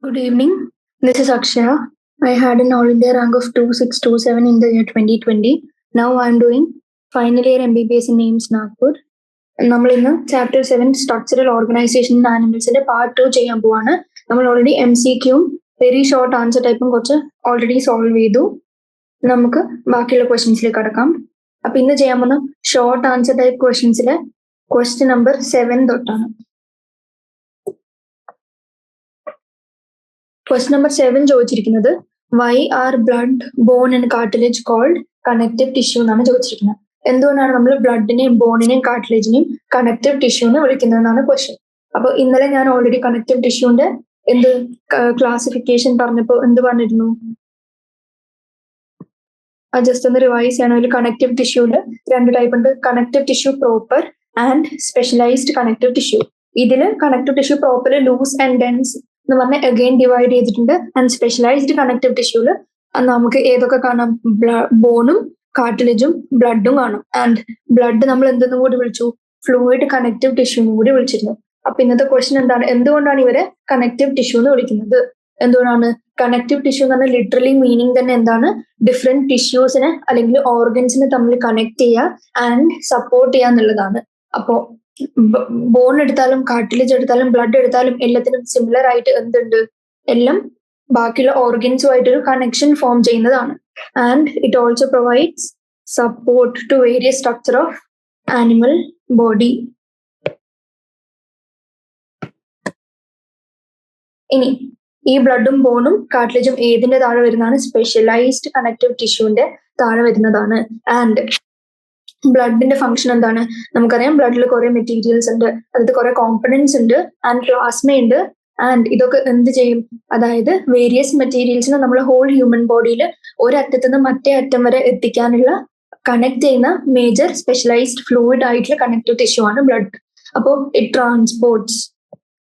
Good evening. This is Akshaya. I had an All India rank of 2627 in the year 2020. Now I am doing final year MBBS in AIMS Nagpur. നമ്മൾ ഇന്ന് chapter 7 structural organisation in ആനിമൽസിന്റെ part 2 ചെയ്യാൻ പോവാണ്. നമ്മൾ already MCQയും very short answer ടൈപ്പും കുറച്ച് already solve ചെയ്തു. നമുക്ക് ബാക്കിയുള്ള ക്വസ്റ്റ്യൻസിലേക്ക് കടക്കാം. അപ്പൊ ഇന്ന് ചെയ്യാൻ പോകുന്ന ഷോർട്ട് ആൻസർ ടൈപ്പ് ക്വസ്റ്റ്യൻസിലെ ക്വസ്റ്റ്യൻ നമ്പർ 7 തൊട്ടാണ്. ക്വസ്റ്റ്യൻ നമ്പർ 7 ചോദിച്ചിരിക്കുന്നത് why are blood, bone and cartilage called connective tissue എന്നാണ് ചോദിച്ചിരിക്കുന്നത്. എന്തുകൊണ്ടാണ് നമ്മൾ ബ്ലഡിനെയും ബോണിനെയും കാർട്ടിലേജിനെയും കണക്റ്റീവ് ടിഷ്യൂ എന്ന് വിളിക്കുന്നതെന്നാണ് ക്വസ്റ്റ്യൻ. അപ്പൊ ഇന്നലെ ഞാൻ ഓൾറെഡി കണക്റ്റീവ് ടിഷ്യൂന്റെ ക്ലാസിഫിക്കേഷൻ പറഞ്ഞപ്പോ എന്ത് പറഞ്ഞിരുന്നു? ജസ്റ്റ് ഒന്ന് റിവൈസ് ചെയ്യണമെങ്കിൽ കണക്റ്റീവ് ടിഷ്യൂല് 2 ടൈപ്പ് ഉണ്ട്. Connective tissue proper and specialised connective tissue. ഇതില് connective tissue proper loose and dense എന്ന് പറഞ്ഞാൽ അഗെയിൻ ഡിവൈഡ് ചെയ്തിട്ടുണ്ട്. ആൻഡ് സ്പെഷ്യലൈസ്ഡ് കണക്റ്റീവ് ടിഷ്യൂല് നമുക്ക് ഏതൊക്കെ കാണാം? ബോണും കാർട്ടിലേജും ബ്ലഡും കാണും. ആൻഡ് ബ്ലഡ് നമ്മൾ എന്തെന്നും കൂടി വിളിച്ചു? ഫ്ലൂയിഡ് കണക്റ്റീവ് ടിഷ്യൂ കൂടി വിളിച്ചിരുന്നു. അപ്പൊ ഇന്നത്തെ ക്വസ്റ്റ്യൻ എന്താണ്? എന്തുകൊണ്ടാണ് ഇവരെ കണക്റ്റീവ് ടിഷ്യൂ എന്ന് വിളിക്കുന്നത്? എന്തുകൊണ്ടാണ് കണക്റ്റീവ് ടിഷ്യൂ എന്ന് പറഞ്ഞാൽ ലിറ്ററലി മീനിങ് തന്നെ എന്താണ്? ഡിഫറെന്റ് ടിഷ്യൂസിനെ അല്ലെങ്കിൽ ഓർഗൻസിനെ തമ്മിൽ കണക്ട് ചെയ്യുക ആൻഡ് സപ്പോർട്ട് ചെയ്യുക എന്നുള്ളതാണ്. അപ്പോ ബോൺ എടുത്താലും കാർട്ടിലേജ് എടുത്താലും ബ്ലഡ് എടുത്താലും എല്ലാത്തിനും സിമിലർ ആയിട്ട് എന്തുണ്ട്? എല്ലാം ബാക്കിയുള്ള ഓർഗൻസുമായിട്ടൊരു കണക്ഷൻ ഫോം ചെയ്യുന്നതാണ്. And it also provides support to various structure of animal body. ഇനി ഈ ബ്ലഡും ബോണും കാർട്ടിലേജും ഏതിന്റെ താഴെ വരുന്നതാണ്? സ്പെഷ്യലൈസ്ഡ് കണക്റ്റീവ് ടിഷ്യൂന്റെ താഴെ വരുന്നതാണ്. ആൻഡ് ബ്ലഡിന്റെ ഫംഗ്ഷൻ എന്താണ്? നമുക്കറിയാം ബ്ലഡിൽ കുറെ മെറ്റീരിയൽസ് ഉണ്ട്, അതായത് കുറെ കോമ്പണൻസ് ഉണ്ട് ആൻഡ് പ്ലാസ്മ ഉണ്ട്. ആൻഡ് ഇതൊക്കെ എന്ത് ചെയ്യും? അതായത് വേരിയസ് മെറ്റീരിയൽസിനെ നമ്മൾ ഹോൾ ഹ്യൂമൻ ബോഡിയിൽ ഒരറ്റത്ത് നിന്ന് മറ്റേ അറ്റം വരെ എത്തിക്കാനുള്ള കണക്ട് ചെയ്യുന്ന മേജർ സ്പെഷ്യലൈസ്ഡ് ഫ്ലൂയിഡ് ആയിട്ടുള്ള കണക്റ്റീവ് ടിഷ്യൂ ആണ് ബ്ലഡ്. അപ്പോൾ it transports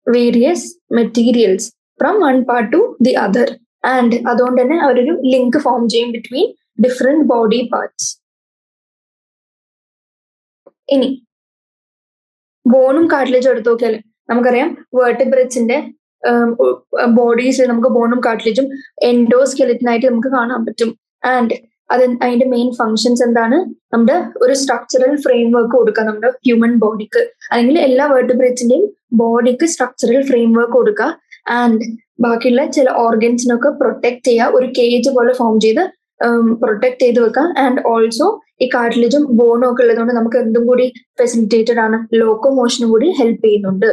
various materials from one part two the other. And അതുകൊണ്ട് തന്നെ അവരൊരു ലിങ്ക് ഫോം ചെയ്യും ബിറ്റ്വീൻ ഡിഫറെന്റ് ബോഡി പാർട്സ്. ഇനി ബോണും കാർട്ടിലേജും എടുത്തു നോക്കിയാൽ നമുക്കറിയാം വേർട്ടിബ്രേറ്റ്സിന്റെ ബോഡീസ് നമുക്ക് ബോണും കാർട്ടിലേജും എൻഡോസ്കെലറ്റിനായിട്ട് നമുക്ക് കാണാൻ പറ്റും. ആൻഡ് അതിന്റെ മെയിൻ ഫങ്ഷൻസ് എന്താണ്? നമ്മുടെ ഒരു സ്ട്രക്ചറൽ ഫ്രെയിം വർക്ക് കൊടുക്കുക നമ്മുടെ ഹ്യൂമൻ ബോഡിക്ക്, അല്ലെങ്കിൽ എല്ലാ വേർട്ടിബ്രേറ്റ്സിന്റെയും ബോഡിക്ക് സ്ട്രക്ചറൽ ഫ്രെയിം വർക്ക് കൊടുക്കുക. ആൻഡ് ബാക്കിയുള്ള ചില ഓർഗൻസിനൊക്കെ പ്രൊട്ടക്ട് ചെയ്യുക, ഒരു കേജ് പോലെ ഫോം ചെയ്ത് പ്രൊട്ടക്ട് ചെയ്ത് വെക്കുക. ആൻഡ് ഓൾസോ ഈ കാർട്ടിലേജും ബോണും ഒക്കെ ഉള്ളതുകൊണ്ട് നമുക്ക് എന്തും കൂടി ഫെസിലിറ്റേറ്റഡ് ആണ്, ലോക്കോമോഷനും കൂടി ഹെൽപ്പ് ചെയ്യുന്നുണ്ട്.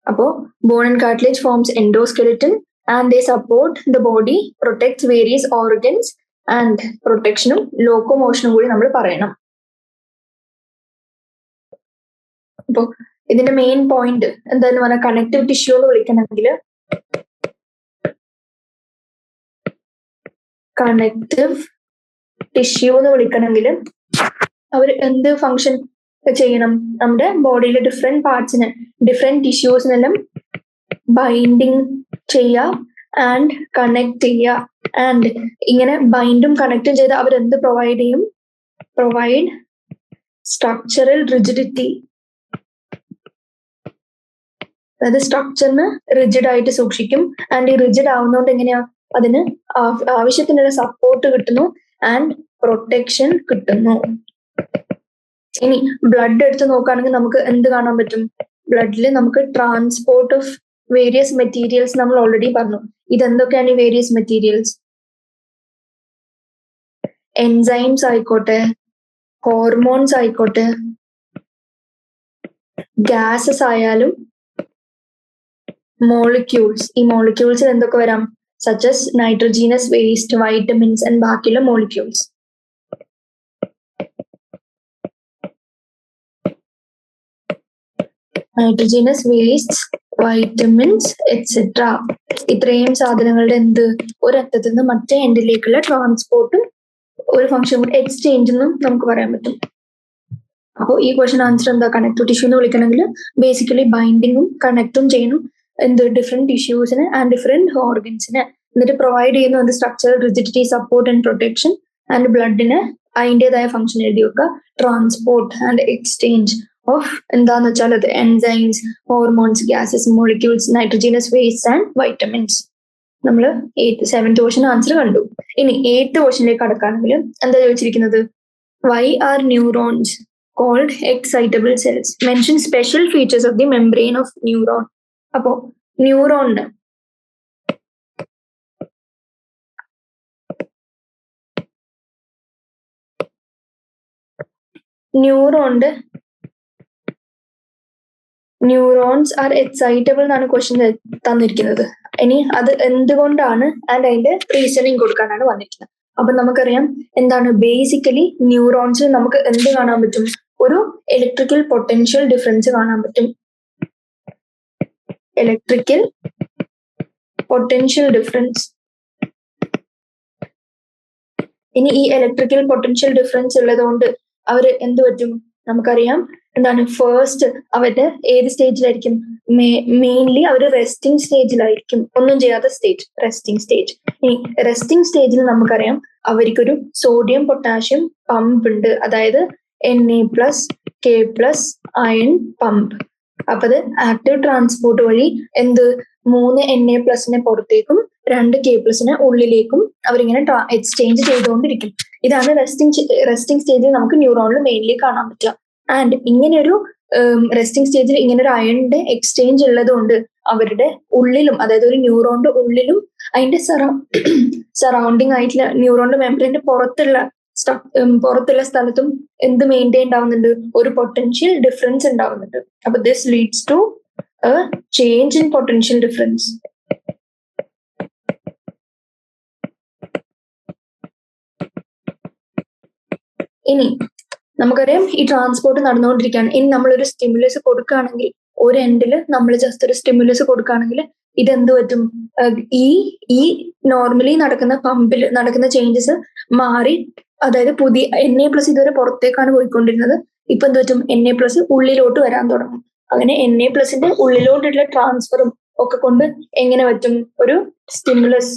അപ്പോ bone and cartilage forms endoskeleton and they support the body, protects various organs. And പ്രൊട്ടക്ഷനും ലോക്കോമോഷനും കൂടി നമ്മൾ പറയണം. അപ്പോ ഇതിന്റെ മെയിൻ പോയിന്റ് എന്താന്ന് പറഞ്ഞാൽ കണക്റ്റീവ് ടിഷ്യൂ എന്ന് വിളിക്കണമെങ്കിൽ അവർ എന്ത് ഫങ്ഷൻ ചെയ്യണം? നമ്മുടെ ബോഡിയിലെ ഡിഫറെന്റ് പാർട്സിനെ, ഡിഫറെന്റ് ടിഷ്യൂസിനെല്ലാം ബൈൻഡിങ് ചെയ്യുക ആൻഡ് കണക്ട് ചെയ്യുക. ആൻഡ് ഇങ്ങനെ ബൈൻഡും കണക്റ്റും ചെയ്ത് അവരെന്ത് പ്രൊവൈഡ് ചെയ്യും? Provide structural rigidity. അതായത് സ്ട്രക്ചറിന് റിജിഡ് ആയിട്ട് സൂക്ഷിക്കും. ആൻഡ് ഈ റിജിഡ് ആവുന്നതുകൊണ്ട് എങ്ങനെയാ? അതിന് ആവശ്യത്തിനുള്ള സപ്പോർട്ട് കിട്ടുന്നു ആൻഡ് പ്രൊട്ടക്ഷൻ കിട്ടുന്നു. ഇനി ബ്ലഡ് എടുത്ത് നോക്കുകയാണെങ്കിൽ നമുക്ക് എന്ത് കാണാൻ പറ്റും? ബ്ലഡിൽ നമുക്ക് ട്രാൻസ്പോർട്ട് ഓഫ് വേരിയസ് മെറ്റീരിയൽസ് നമ്മൾ ഓൾറെഡി പറഞ്ഞു. ഇതെന്തൊക്കെയാണ് ഈ വേരിയസ് മെറ്റീരിയൽസ്? എൻസൈംസ് ആയിക്കോട്ടെ, ഹോർമോൺസ് ആയിക്കോട്ടെ, ഗ്യാസസ് ആയാലും മോളിക്യൂൾസ്. ഈ മോളിക്യൂൾസിൽ എന്തൊക്കെ വരാം? such as nitrogenous waste, vitamins and ബാക്കിയുള്ള molecules. Nitrogenous wastes, vitamins etc. ഇത്രയും സാധനങ്ങളുടെ എന്ത് ഒരറ്റത്തു നിന്ന് മറ്റേ എൻഡിലേക്കുള്ള ട്രാൻസ്പോർട്ടും ഒരു ഫംഗ്ഷൻ കൂടി എക്സ്ചേഞ്ച് എന്നും നമുക്ക് പറയാൻ പറ്റും. അപ്പോൾ ഈ ക്വസ്റ്റ്യൻ ആൻസർ എന്താ? കണക്റ്റീവ് ടിഷ്യൂ എന്ന് വിളിക്കണമെങ്കിൽ ബേസിക്കലി ബൈൻഡിങ്ങും കണക്റ്റും ചെയ്യണം എന്ത് ഡിഫറെന്റ് ടിഷ്യൂസിന് ആൻഡ് ഡിഫറെന്റ് ഓർഗൻസിന്. എന്നിട്ട് പ്രൊവൈഡ് ചെയ്യുന്നു എന്ത്? Structural rigidity, support and protection. And ബ്ലഡിന് അതിൻ്റെതായ ഫംഗ്ഷൻ എഴുതി വെക്കുക, ട്രാൻസ്പോർട്ട് ആൻഡ് എക്സ്ചേഞ്ച് ഓഫ് എന്താന്ന് വെച്ചാൽ അത് enzymes, hormones, gases, molecules, nitrogenase waste and vitamins. നമ്മൾ 7th ക്വസ്റ്റ്യൻ ആൻസർ കണ്ടു. ഇനി 8th ക്വസ്റ്റ്യനിലേക്ക് കടക്കുകയാണെങ്കിൽ എന്താ ചോദിച്ചിരിക്കുന്നത്? Why are neurons called excitable cells? Mention special features of the membrane of neuron. അപ്പോ ന്യൂറോണിന് ന്യൂറോൺസ് ആർ എക്സൈറ്റബിൾ എന്നാണ് ക്വസ്റ്റ്യൻ തന്നിരിക്കുന്നത്. ഇനി അത് എന്തുകൊണ്ടാണ് ആൻഡ് അതിന്റെ റീസണിങ് കൊടുക്കാനാണ് വന്നിരിക്കുന്നത്. അപ്പൊ നമുക്കറിയാം എന്താണ് ബേസിക്കലി ന്യൂറോൺസിൽ നമുക്ക് എന്ത് കാണാൻ പറ്റും? ഒരു ഇലക്ട്രിക്കൽ പൊട്ടൻഷ്യൽ ഡിഫറൻസ് കാണാൻ പറ്റും. Electrical potential difference. ഇനി ഈ ഇലക്ട്രിക്കൽ പൊട്ടൻഷ്യൽ ഡിഫറൻസ് ഉള്ളതുകൊണ്ട് അവര് എന്ത് പറ്റും? നമുക്കറിയാം എന്താണ് ഫസ്റ്റ് അവരുടെ ഏത് സ്റ്റേജിലായിരിക്കും? മെയിൻലി അവർ റെസ്റ്റിംഗ് സ്റ്റേജിലായിരിക്കും. ഒന്നും ചെയ്യാത്ത സ്റ്റേജ്, റെസ്റ്റിംഗ് സ്റ്റേജ്. ഇനി റെസ്റ്റിംഗ് സ്റ്റേജിൽ നമുക്കറിയാം അവർക്കൊരു സോഡിയം പൊട്ടാഷ്യം പമ്പ് ഉണ്ട്, അതായത് Na+, K+ അയൺ പമ്പ്. അപ്പൊ അത് ആക്റ്റീവ് ട്രാൻസ്പോർട്ട് വഴി എന്ത് 3 Na+നെ പുറത്തേക്കും 2 K+നെ ഉള്ളിലേക്കും അവരിങ്ങനെ എക്സ്ചേഞ്ച് ചെയ്തുകൊണ്ടിരിക്കും. ഇതാണ് റെസ്റ്റിംഗ് സ്റ്റേജിൽ നമുക്ക് ന്യൂറോണിൽ മെയിൻലി കാണാൻ പറ്റുക. ആൻഡ് ഇങ്ങനെ ഒരു റെസ്റ്റിംഗ് സ്റ്റേജിൽ ഇങ്ങനെ ഒരു അയണിന്റെ എക്സ്ചേഞ്ച് ഉള്ളത് കൊണ്ട് അവരുടെ ഉള്ളിലും, അതായത് ഒരു ന്യൂറോണിന്റെ ഉള്ളിലും അതിന്റെ സറൗണ്ടിങ് ആയിട്ടുള്ള ന്യൂറോണിന്റെ മെമ്പറിന്റെ പുറത്തുള്ള സ്ഥലത്തും എന്ത് മെയിൻറ്റെയിൻ ആവുന്നുണ്ട്? ഒരു പൊട്ടൻഷ്യൽ ഡിഫറൻസ് ഉണ്ടാവുന്നുണ്ട്. അപ്പൊ this leads to a change in potential difference. ഇനി നമുക്കറിയാം ഈ ട്രാൻസ്പോർട്ട് നടന്നുകൊണ്ടിരിക്കുകയാണ്. ഇനി നമ്മളൊരു സ്റ്റിമുലസ് കൊടുക്കുകയാണെങ്കിൽ, ഒരു എൻഡിൽ നമ്മൾ ജസ്റ്റ് ഒരു സ്റ്റിമുലസ് കൊടുക്കുകയാണെങ്കിൽ ഇതെന്ത് പറ്റും? ഈ നോർമലി നടക്കുന്ന പമ്പിൽ നടക്കുന്ന ചേഞ്ചസ് മാറി, അതായത് പുതിയ Na+ ഇതുവരെ പുറത്തേക്കാണ് പോയിക്കൊണ്ടിരുന്നത്. ഇപ്പൊ എന്ത് പറ്റും? Na+ ഉള്ളിലോട്ട് വരാൻ തുടങ്ങും. അങ്ങനെ Na+ന്റെ ഉള്ളിലോട്ടുള്ള ട്രാൻസ്ഫറും ഒക്കെ കൊണ്ട് എങ്ങനെ പറ്റും? ഒരു സ്റ്റിമുലസ്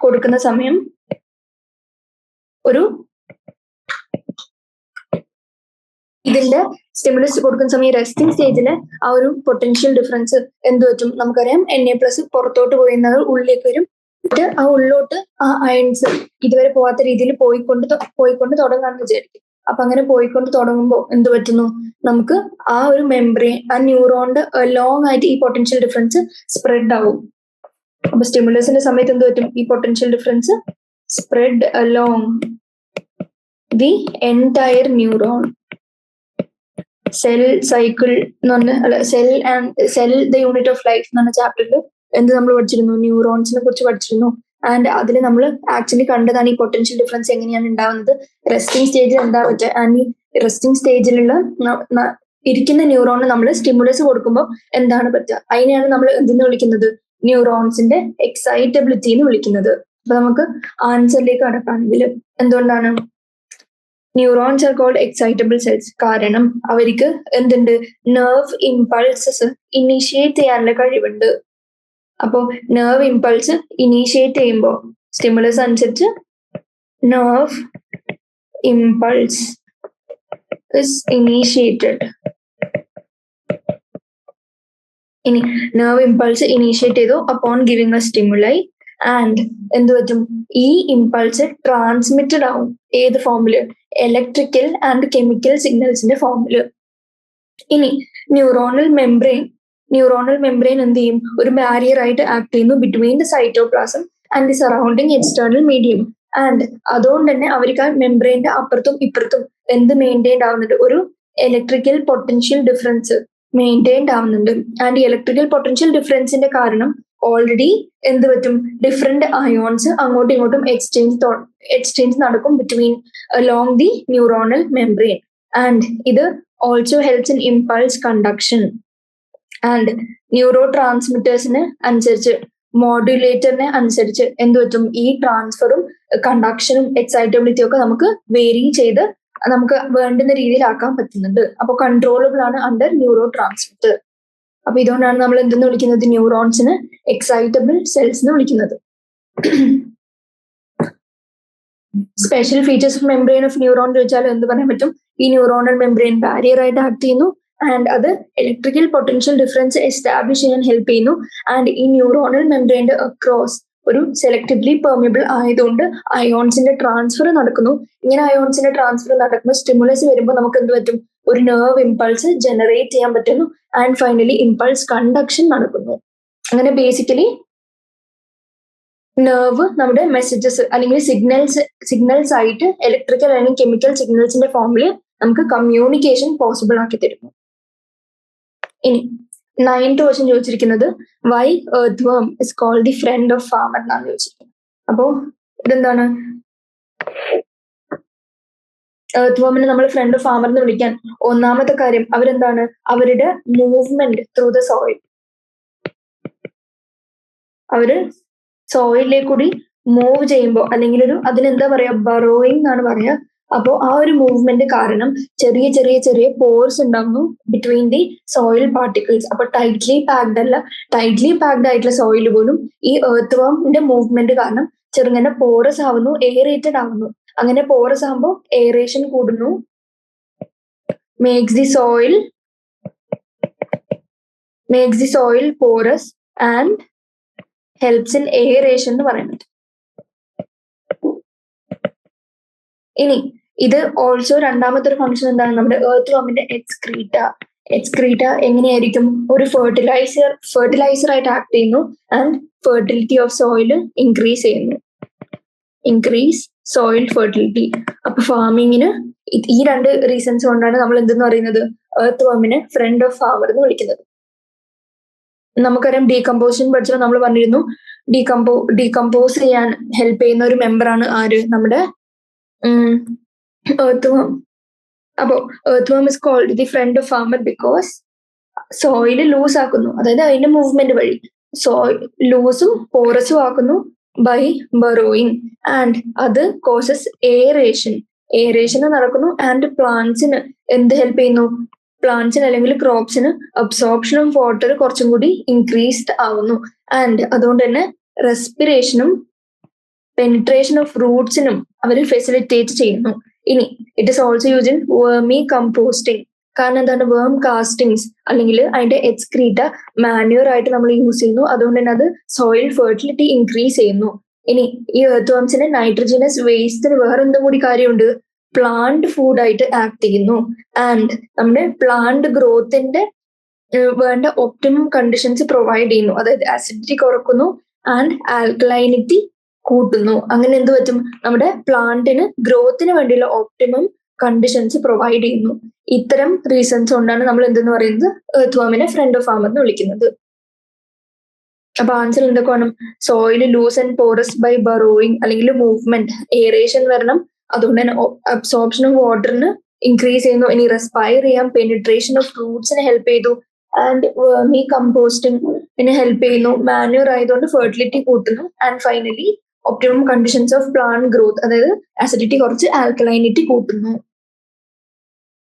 കൊടുക്കുന്ന സമയം ഇതിന്റെ സ്റ്റിമുലസ് കൊടുക്കുന്ന സമയം റെസ്റ്റിംഗ് സ്റ്റേജില് ആ ഒരു പൊട്ടൻഷ്യൽ ഡിഫറൻസ് എന്ത് പറ്റും? നമുക്കറിയാം Na+ പുറത്തോട്ട് പോയിരുന്നത് ഉള്ളിലേക്ക് വരും. ആ ഉള്ളിലോട്ട് ആ അയൺസ് ഇതുവരെ പോകാത്ത രീതിയിൽ പോയിക്കൊണ്ട് തുടങ്ങാന്ന് വിചാരിക്കും. അപ്പൊ അങ്ങനെ പോയിക്കൊണ്ട് തുടങ്ങുമ്പോൾ എന്ത് പറ്റുന്നു? നമുക്ക് ആ ഒരു മെംബ്രെയിൻ, ആ ന്യൂറോണിന്റെ ലോങ് ആയിട്ട് ഈ പൊട്ടൻഷ്യൽ ഡിഫറൻസ് സ്പ്രെഡ് ആവും. അപ്പൊ സ്റ്റിമുലസിന്റെ സമയത്ത് എന്ത് പറ്റും? ഈ potential difference spread along the entire neuron. Cell cycle എന്ന് പറഞ്ഞ cell the unit of life എന്ന് പറഞ്ഞ ചാപ്റ്ററിൽ എന്ത് നമ്മൾ പഠിച്ചിരുന്നു? ന്യൂറോൺസിനെ കുറിച്ച് പഠിച്ചിരുന്നു. ആൻഡ് അതിൽ നമ്മൾ ആക്ച്വലി കണ്ടതാണ് ഈ പൊട്ടൻഷ്യൽ ഡിഫറൻസ് എങ്ങനെയാണ് ഉണ്ടാവുന്നത്. റെസ്റ്റിംഗ് സ്റ്റേജിൽ എന്താ പറ്റുക? ആൻഡ് ഈ റെസ്റ്റിംഗ് സ്റ്റേജിലുള്ള ഇരിക്കുന്ന ന്യൂറോണിന് നമ്മൾ സ്റ്റിമുലസ് കൊടുക്കുമ്പോൾ എന്താണ് പറ്റുക? അതിനെയാണ് നമ്മൾ എന്തെന്ന് വിളിക്കുന്നത്? ന്യൂറോൺസിന്റെ എക്സൈറ്റബിലിറ്റി എന്ന് വിളിക്കുന്നത്. അപ്പൊ നമുക്ക് ആൻസറിലേക്ക് കടക്കുകയാണെങ്കിൽ എന്തുകൊണ്ടാണ് neurons are called excitable cells? കാരണം അവർക്ക് എന്തുണ്ട്? നെർവ് ഇമ്പൾസസ് ഇനീഷ്യേറ്റ് ചെയ്യാനുള്ള കഴിവുണ്ട്. അപ്പോ നെർവ് ഇമ്പൾസ് ഇനീഷ്യേറ്റ് ചെയ്യുമ്പോൾ സ്റ്റിമുലസ് അനുസരിച്ച് നെർവ് ഇമ്പൾസ് ഇസ് ഇനീഷ്യേറ്റഡ്. ഇനി നെർവ് ഇമ്പൾസ് ഇനീഷ്യേറ്റ് ചെയ്തു upon giving a stimuli, and എന്ത് പറ്റും? ഈ ഇമ്പൾസ് ട്രാൻസ്മിറ്റഡ് ആവും. ഏത് ഫോമില്? ഇലക്ട്രിക്കൽ ആൻഡ് കെമിക്കൽ സിഗ്നൽസിന്റെ ഫോമില്. ഇനി ന്യൂറോണൽ മെംബ്രെയിൻ എന്ത് ചെയ്യും? ഒരു ബാരിയർ ആയിട്ട് ആക്ട് ചെയ്യുന്നു between the cytoplasm and the surrounding external medium. And അതുകൊണ്ട് തന്നെ അവർക്ക് ആ മെംബ്രെയിന്റെ അപ്പുറത്തും ഇപ്പുറത്തും എന്ത് മെയിൻറ്റെയിൻഡ് ആവുന്നുണ്ട്? ഒരു ഇലക്ട്രിക്കൽ പൊട്ടൻഷ്യൽ ഡിഫറൻസ് മെയിൻറ്റെയിൻഡ് ആവുന്നുണ്ട്. ആൻഡ് ഈ ഇലക്ട്രിക്കൽ പൊട്ടൻഷ്യൽ ഡിഫറൻസിന്റെ കാരണം ഓൾറെഡി എന്ത് പറ്റും? ഡിഫറെന്റ് അയോൺസ് അങ്ങോട്ടും ഇങ്ങോട്ടും എക്സ്ചേഞ്ച് നടക്കും between along the neuronal membrane. And ഇത് also helps in impulse conduction. And ന്യൂറോ ട്രാൻസ്മിറ്റേഴ്സിന് അനുസരിച്ച്, മോഡുലേറ്ററിനെ അനുസരിച്ച് എന്ത് പറ്റും? ഈ ട്രാൻസ്ഫറും കണ്ടക്ഷനും എക്സൈറ്റബിലിറ്റിയും ഒക്കെ നമുക്ക് വേരി ചെയ്ത് നമുക്ക് വേണ്ടുന്ന രീതിയിലാക്കാൻ പറ്റുന്നുണ്ട്. അപ്പൊ കൺട്രോളബിൾ ആണ് അണ്ടർ ന്യൂറോ ട്രാൻസ്മിറ്റർ. അപ്പൊ ഇതുകൊണ്ടാണ് നമ്മൾ എന്തെന്ന് വിളിക്കുന്നത്? ന്യൂറോൺസിന് എക്സൈറ്റബിൾ സെൽസ് എന്ന് വിളിക്കുന്നത്. Special features of membrane of neuron ചോദിച്ചാൽ എന്ത് പറയാൻ പറ്റും? ഈ ന്യൂറോണൽ മെംബ്രെയിൻ ബാരിയർ ആയിട്ട് ആക്ട് ചെയ്യുന്നു, ആൻഡ് അത് ഇലക്ട്രിക്കൽ പൊട്ടൻഷ്യൽ ഡിഫറൻസ് എസ്റ്റാബ്ലിഷ് ചെയ്യാൻ ഹെൽപ്പ് ചെയ്യുന്നു. ആൻഡ് ഈ ന്യൂറോണൽ മെംബ്രെയിന്റെ അക്രോസ് ഒരു സെലക്റ്റീവ്ലി പെർമിയബിൾ ആയതുകൊണ്ട് അയോൺസിന്റെ ട്രാൻസ്ഫർ നടക്കുന്നു. ഇങ്ങനെ അയോൺസിന്റെ ട്രാൻസ്ഫർ നടക്കുമ്പോൾ സ്റ്റിമുലസ് വരുമ്പോൾ നമുക്ക് എന്ത് പറ്റും, ഒരു നെർവ് ഇമ്പൾസ് ജനറേറ്റ് ചെയ്യാൻ പറ്റുന്നു. ആൻഡ് ഫൈനലി ഇമ്പൾസ് കണ്ടക്ഷൻ നടക്കുന്നു. അങ്ങനെ ബേസിക്കലി നെർവ് നമ്മുടെ മെസ്സേജസ് അല്ലെങ്കിൽ സിഗ്നൽസ് ആയിട്ട് ഇലക്ട്രിക്കൽ അല്ലെങ്കിൽ കെമിക്കൽ സിഗ്നൽസിന്റെ ഫോമിൽ നമുക്ക് കമ്മ്യൂണിക്കേഷൻ പോസിബിൾ ആക്കി തരുന്നു. ഇനി 9th ക്വസ്റ്റ്യൻ ചോദിച്ചിരിക്കുന്നത് why earthworm is called the friend of farmer എന്നാണ് ചോദിച്ചിരിക്കുന്നത്. അപ്പോ ഇതെന്താണ്, എർത്ത് വർമിനെ നമ്മൾ ഫ്രണ്ട് ഓഫ് ഫാമർ എന്ന് വിളിക്കാൻ ഒന്നാമത്തെ കാര്യം അവരെന്താണ്, അവരുടെ മൂവ്മെന്റ് ത്രൂ ദ സോയിൽ, അവര് സോയിലിലേക്ക് കൂടി മൂവ് ചെയ്യുമ്പോൾ അല്ലെങ്കിൽ അതിനെന്താ പറയാ, ബറോയിങ് എന്നാണ് പറയാ. അപ്പോ ആ ഒരു മൂവ്മെന്റ് കാരണം ചെറിയ ചെറിയ ചെറിയ പോർസ് ഉണ്ടാവുന്നു ബിറ്റ്വീൻ ദി സോയിൽ പാർട്ടിക്കിൾസ്. അപ്പൊ ടൈറ്റ്ലി പാക്ഡ് ആയിട്ടുള്ള സോയിൽ പോലും ഈ എർത്ത് വർമിന്റെ മൂവ്മെന്റ് കാരണം ചെറുങ്ങനെ പോറസ് ആവുന്നു, എയറേറ്റഡ് ആവുന്നു. അങ്ങനെ പോറസ് ആകുമ്പോൾ എയറേഷൻ കൂടുന്നു, makes the soil porous and helps in aeration എന്ന് പറയുന്നത്. ഇനി ഇത് ഓൾസോ രണ്ടാമത്തെ ഒരു ഫംഗ്ഷൻ എന്താണ്, നമ്മുടെ എർത്ത് വർമിന്റെ എക്സ്ക്രീറ്റ എങ്ങനെയായിരിക്കും, ഒരു ഫെർട്ടിലൈസർ ആയിട്ട് ആക്ട് ചെയ്യുന്നു and fertility of soil increase soil fertility. അപ്പൊ ഫാമിങ്ങിന് ഈ രണ്ട് റീസൺസ് കൊണ്ടാണ് നമ്മൾ എന്തെന്ന് പറയുന്നത്, എർത്ത് വർമിനെ ഫ്രണ്ട് ഓഫ് ഫാമർ എന്ന് വിളിക്കുന്നത്. നമുക്കറിയാം ഡീകമ്പോസിഷൻ പഠിച്ചപ്പോൾ നമ്മൾ പറഞ്ഞിരുന്നു ഡീകമ്പോസ് ചെയ്യാൻ ഹെൽപ്പ് ചെയ്യുന്ന ഒരു മെമ്പറാണ് ആര്, നമ്മുടെ എർത്ത് വർം. അപ്പോ earthworm is called the friend of farmer because soil loose ആക്കുന്നു, അതായത് അതിന്റെ മൂവ്മെന്റ് വഴി സോയിൽ ലൂസും പോറസും ആക്കുന്നു ബൈ ബറോയിങ്, ആൻഡ് അത് കോസസ് എയറേഷൻ നടക്കുന്നു. ആൻഡ് പ്ലാന്റ്സിന് എന്ത് ഹെൽപ്പ് ചെയ്യുന്നു, പ്ലാന്റ്സിന് അല്ലെങ്കിൽ ക്രോപ്സിന് അബ്സോർപ്ഷൻ ഓഫ് വാട്ടർ കുറച്ചും കൂടി ഇൻക്രീസ്ഡ് ആവുന്നു. ആൻഡ് അതുകൊണ്ട് തന്നെ റെസ്പിറേഷനും പെനിട്രേഷൻ ഓഫ് റൂട്ട്സിനും അവർ ഫെസിലിറ്റേറ്റ് ചെയ്യുന്നു. ഇനി it is also use in vermicomposting. കാരണം എന്താണ്, വേം കാസ്റ്റിങ്സ് അല്ലെങ്കിൽ അതിന്റെ എക്സ്ക്രീറ്റ മാന്യൂർ ആയിട്ട് നമ്മൾ യൂസ് ചെയ്യുന്നു. അതുകൊണ്ട് തന്നെ അത് സോയിൽ ഫെർട്ടിലിറ്റി ഇൻക്രീസ് ചെയ്യുന്നു. ഇനി ഈ എർത്ത് വർംസിന് നൈട്രജനസ് വേസ്റ്റിന് വേറെ എന്തും കൂടി കാര്യമുണ്ട്, പ്ലാന്റ് ഫുഡ് ആയിട്ട് ആക്ട് ചെയ്യുന്നു. ആൻഡ് നമ്മുടെ പ്ലാന്റ് ഗ്രോത്തിന്റെ വേണ്ട ഒപ്റ്റിമം കണ്ടീഷൻസ് പ്രൊവൈഡ് ചെയ്യുന്നു. അതായത് അസിഡിറ്റി കുറക്കുന്നു ആൻഡ് ആൽക്കലൈനിറ്റി കൂട്ടുന്നു. അങ്ങനെ എന്ത് പറ്റും, നമ്മുടെ പ്ലാന്റിന് ഗ്രോത്തിന് വേണ്ടിയുള്ള ഓപ്റ്റിമം കണ്ടീഷൻസ് പ്രൊവൈഡ് ചെയ്യുന്നു. ഇത്തരം റീസൺസ് കൊണ്ടാണ് നമ്മൾ എന്തെന്ന് പറയുന്നത്, എർത്ത് വർമിനെ ഫ്രണ്ട് ഓഫ് ഫാമർ എന്ന് വിളിക്കുന്നത്. അപ്പൊ ആൻസർ എന്തൊക്കെ വേണം, soil loose and porous by burrowing അല്ലെങ്കിൽ മൂവ്മെന്റ്, എയറേഷൻ വരണം, അതുകൊണ്ട് തന്നെ അബ്സോർപ്ഷൻ ഓഫ് വാട്ടറിന് ഇൻക്രീസ് ചെയ്യുന്നു. ഇനി റെസ്പയർ ചെയ്യാം, പെനിട്രേഷൻ ഓഫ് ഫ്രൂട്ട്സിനെ ഹെൽപ്പ് ചെയ്തു, ആൻഡ് വേർമി കമ്പോസ്റ്റിംഗ് ഹെൽപ്പ് ചെയ്യുന്നു, മാന്യൂർ ആയതുകൊണ്ട് ഫെർട്ടിലിറ്റി കൂട്ടുന്നു. And finally optimum conditions of plant growth, അതായത് അസിഡിറ്റി കുറച്ച് ആൽക്കലൈനിറ്റി കൂട്ടുന്നു.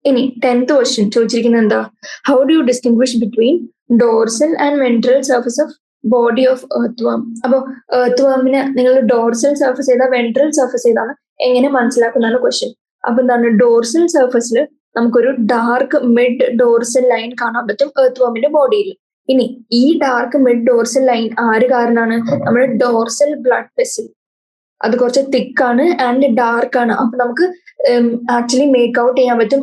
ഇനി 10th ക്വസ്റ്റ്യൻ ചോദിച്ചിരിക്കുന്നത് എന്താ, how do you distinguish between dorsal and ventral surface of body of earthworm. അപ്പൊ എർത്ത് വർമിന് നിങ്ങൾ ഡോർസൽ സർഫസ് ഏതാ വെൻട്രൽ സർഫസ് ഏതാണ് എങ്ങനെ മനസ്സിലാക്കുന്നതാണ് ക്വസ്റ്റ്യൻ. അപ്പൊ എന്താണ്, ഡോർസൽ സർഫസിൽ നമുക്കൊരു ഡാർക്ക് മിഡ് ഡോർസൽ ലൈൻ കാണാൻ പറ്റും എർത്ത് വർമിന്റെ ബോഡിയിൽ. ഇനി ഈ ഡാർക്ക് മിഡ് ഡോർസൽ ലൈൻ ആര് കാരണമാണ്, നമ്മുടെ ഡോർസൽ ബ്ലഡ് വെസൽ അത് കുറച്ച് തിക്കാണ് ആൻഡ് ഡാർക്ക് ആണ്. അപ്പൊ നമുക്ക് ആക്ച്വലി മേക്ക് ഔട്ട് ചെയ്യാൻ പറ്റും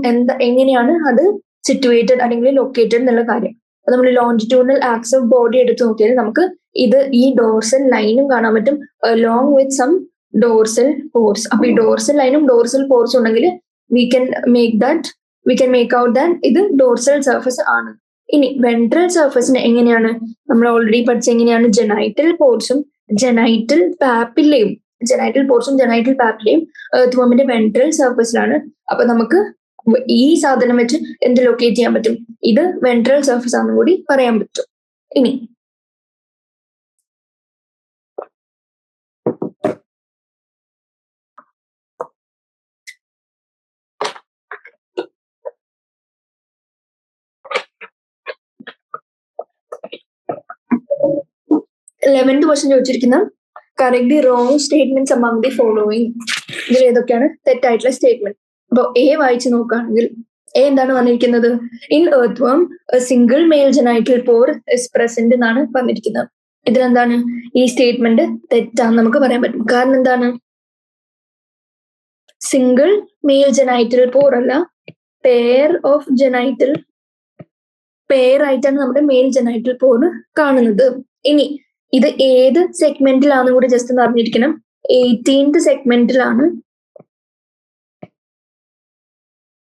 എങ്ങനെയാണ് അത് സിറ്റുവേറ്റഡ് അല്ലെങ്കിൽ ലൊക്കേറ്റഡ് എന്നുള്ള കാര്യം. അപ്പൊ നമ്മൾ ലോഞ്ചിറ്റ്യൂഡിനൽ ആക്സ് ഓഫ് ബോഡി എടുത്ത് നോക്കിയാൽ നമുക്ക് ഈ ഡോർസൽ ലൈനും കാണാൻ പറ്റും along with some dorsal pores. അപ്പൊ ഈ ഡോർസൽ ലൈനും ഡോർസൽ പോർസ് ഉണ്ടെങ്കിൽ we can make out that ഇത് ഡോർസൽ സർഫസ് ആണ്. ഇനി വെൻട്രൽ സർഫസിന് എങ്ങനെയാണ്, നമ്മൾ ഓൾറെഡി പഠിച്ച എങ്ങനെയാണ്, ജെനൈറ്റൽ പോർസും ജെനൈറ്റൽ പാപ്പില്ലയും എർത്ത് വർമിന്റെ വെൻട്രൽ സർഫസിലാണ്. അപ്പൊ നമുക്ക് ഈ സാധനം വെച്ച് എന്ത് ലൊക്കേറ്റ് ചെയ്യാൻ പറ്റും, ഇത് വെൻട്രൽ സർഫസ് ആണെന്ന് കൂടി പറയാൻ പറ്റും. ഇനി 11th ക്വസ്റ്റ്യൻ ചോദിച്ചിരിക്കുന്ന correct the wrong statements among the following. ഇതിൽ ഏതൊക്കെയാണ് തെറ്റായിട്ടുള്ള സ്റ്റേറ്റ്മെന്റ്. അപ്പൊ എ വായിച്ചു നോക്കുകയാണെങ്കിൽ എ എന്താണ് വന്നിരിക്കുന്നത്, in earthworm a single male genital pore is present എന്നാണ് പറഞ്ഞിരിക്കുന്നത്. ഇതിലെന്താണ് ഈ സ്റ്റേറ്റ്മെന്റ് തെറ്റാന്ന് നമുക്ക് പറയാൻ പറ്റും. കാരണം എന്താണ്, സിംഗിൾ മെയിൽ ജെനൈറ്റൽ പോർ അല്ല, പെയർ ഓഫ് ജെനൈറ്റൽ, പെയർ ആയിട്ടാണ് നമ്മുടെ മെയിൽ ജെനൈറ്റൽ പോർ കാണുന്നത്. ഇനി ഇത് ഏത് സെഗ്മെന്റിലാണെന്ന് കൂടി ജസ്റ്റ് ഒന്ന് അറിഞ്ഞിരിക്കണം. 18th സെഗ്മെന്റിലാണ്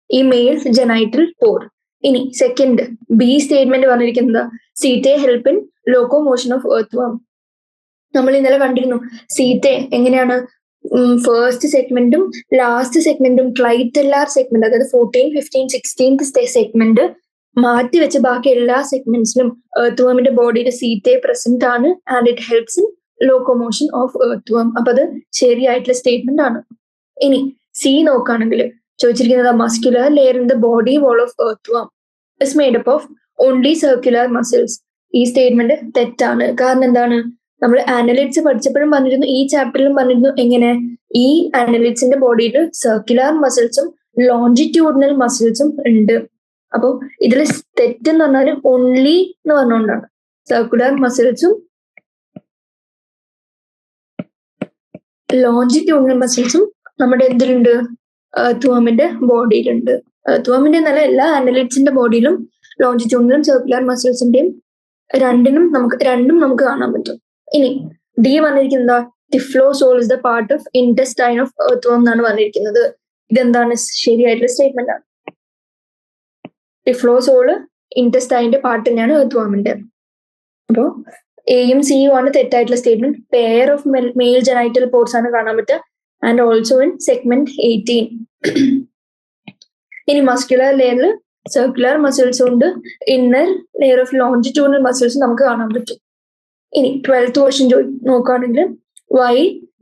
ഈ മെയിൽ ജെനൈറ്റൽ പോർ. ഇനി സെക്കൻഡ് ബി സ്റ്റേറ്റ്മെന്റ് പറഞ്ഞിരിക്കുന്നത് setae help in locomotion of earthworm. നമ്മൾ ഇന്നലെ കണ്ടിരുന്നു സീറ്റെ എങ്ങനെയാണ് ഫസ്റ്റ് സെഗ്മെന്റും ലാസ്റ്റ് സെഗ്മെന്റും ക്ലൈറ്റെല്ലാർ സെഗ്മെന്റ്, അതായത് 14, 15, 16th സെഗ്മെന്റ് മാറ്റി വെച്ച് ബാക്കി എല്ലാ സെഗ്മെന്റ്സിലും എർത്ത് വർമിന്റെ ബോഡിയിൽ സീറ്റെ പ്രസന്റ് ആണ് and it helps in locomotion of earthworm. അപ്പൊ അത് ശരിയായിട്ടുള്ള സ്റ്റേറ്റ്മെന്റ് ആണ്. ഇനി സി നോക്കുകയാണെങ്കിൽ ചോദിച്ചിരിക്കുന്നത് muscular layer in the body wall of earthworm is made up of only circular muscles. ഈ സ്റ്റേറ്റ്മെന്റ് തെറ്റാണ്. കാരണം എന്താണ്, നമ്മൾ അനലിറ്റ്സ് പഠിച്ചപ്പോഴും പറഞ്ഞിരുന്നു, ഈ ചാപ്റ്ററിലും പറഞ്ഞിരുന്നു എങ്ങനെ ഈ അനലിറ്റ്സിന്റെ ബോഡിയിൽ സർക്കുലർ മസിൽസും ലോഞ്ചിറ്റ്യൂഡിനൽ മസിൽസും ഉണ്ട്. അപ്പോൾ ഇതിൽ തെറ്റെന്ന് പറഞ്ഞാൽ ഓൺലി എന്ന് പറഞ്ഞുകൊണ്ടാണ്. സർക്കുലർ മസിൽസും ലോഞ്ചിറ്റ്യൂഡിനൽ മസിൽസും നമ്മുടെ എന്തിലുണ്ട്, എർത്ത് വർമിന്റെ ബോഡിയിലുണ്ട്. എർത്ത് വർമിന്റെ എന്നല്ല, എല്ലാ അനലിറ്റ്സിന്റെ ബോഡിയിലും ലോഞ്ചിറ്റ്യൂഡിനലും സർക്കുലർ മസിൽസിന്റെയും രണ്ടും നമുക്ക് കാണാൻ പറ്റും. ഇനി ഡി പറഞ്ഞിരിക്കുന്നത് typhlosole is the part of intestine of earthworm എന്നാണ് പറഞ്ഞിരിക്കുന്നത്. ഇതെന്താണ് ശരിയായിട്ടുള്ള സ്റ്റേറ്റ്മെന്റ് ആണ്. ടിഫ്ലോസോള് ഇന്റസ്റ്റൈന്റെ പാർട്ട് തന്നെയാണ് എർത്ത് വർമിന്റെ. അപ്പോ എയും സിയും ആണ് തെറ്റായിട്ടുള്ള statement. Pair of male genital pores ആണ് കാണാൻ പറ്റുക ആൻഡ് ഓൾസോ ഇൻ സെഗ്മെന്റ് 18. ഇനി മസ്കുലർ ലെയറിൽ സർക്കുലർ മസിൽസ് ഉണ്ട്, inner layer of longitudinal muscles നമുക്ക് കാണാൻ പറ്റും. ഇനി 12th ക്വസ്റ്റ്യൻ നോക്കുകയാണെങ്കിൽ why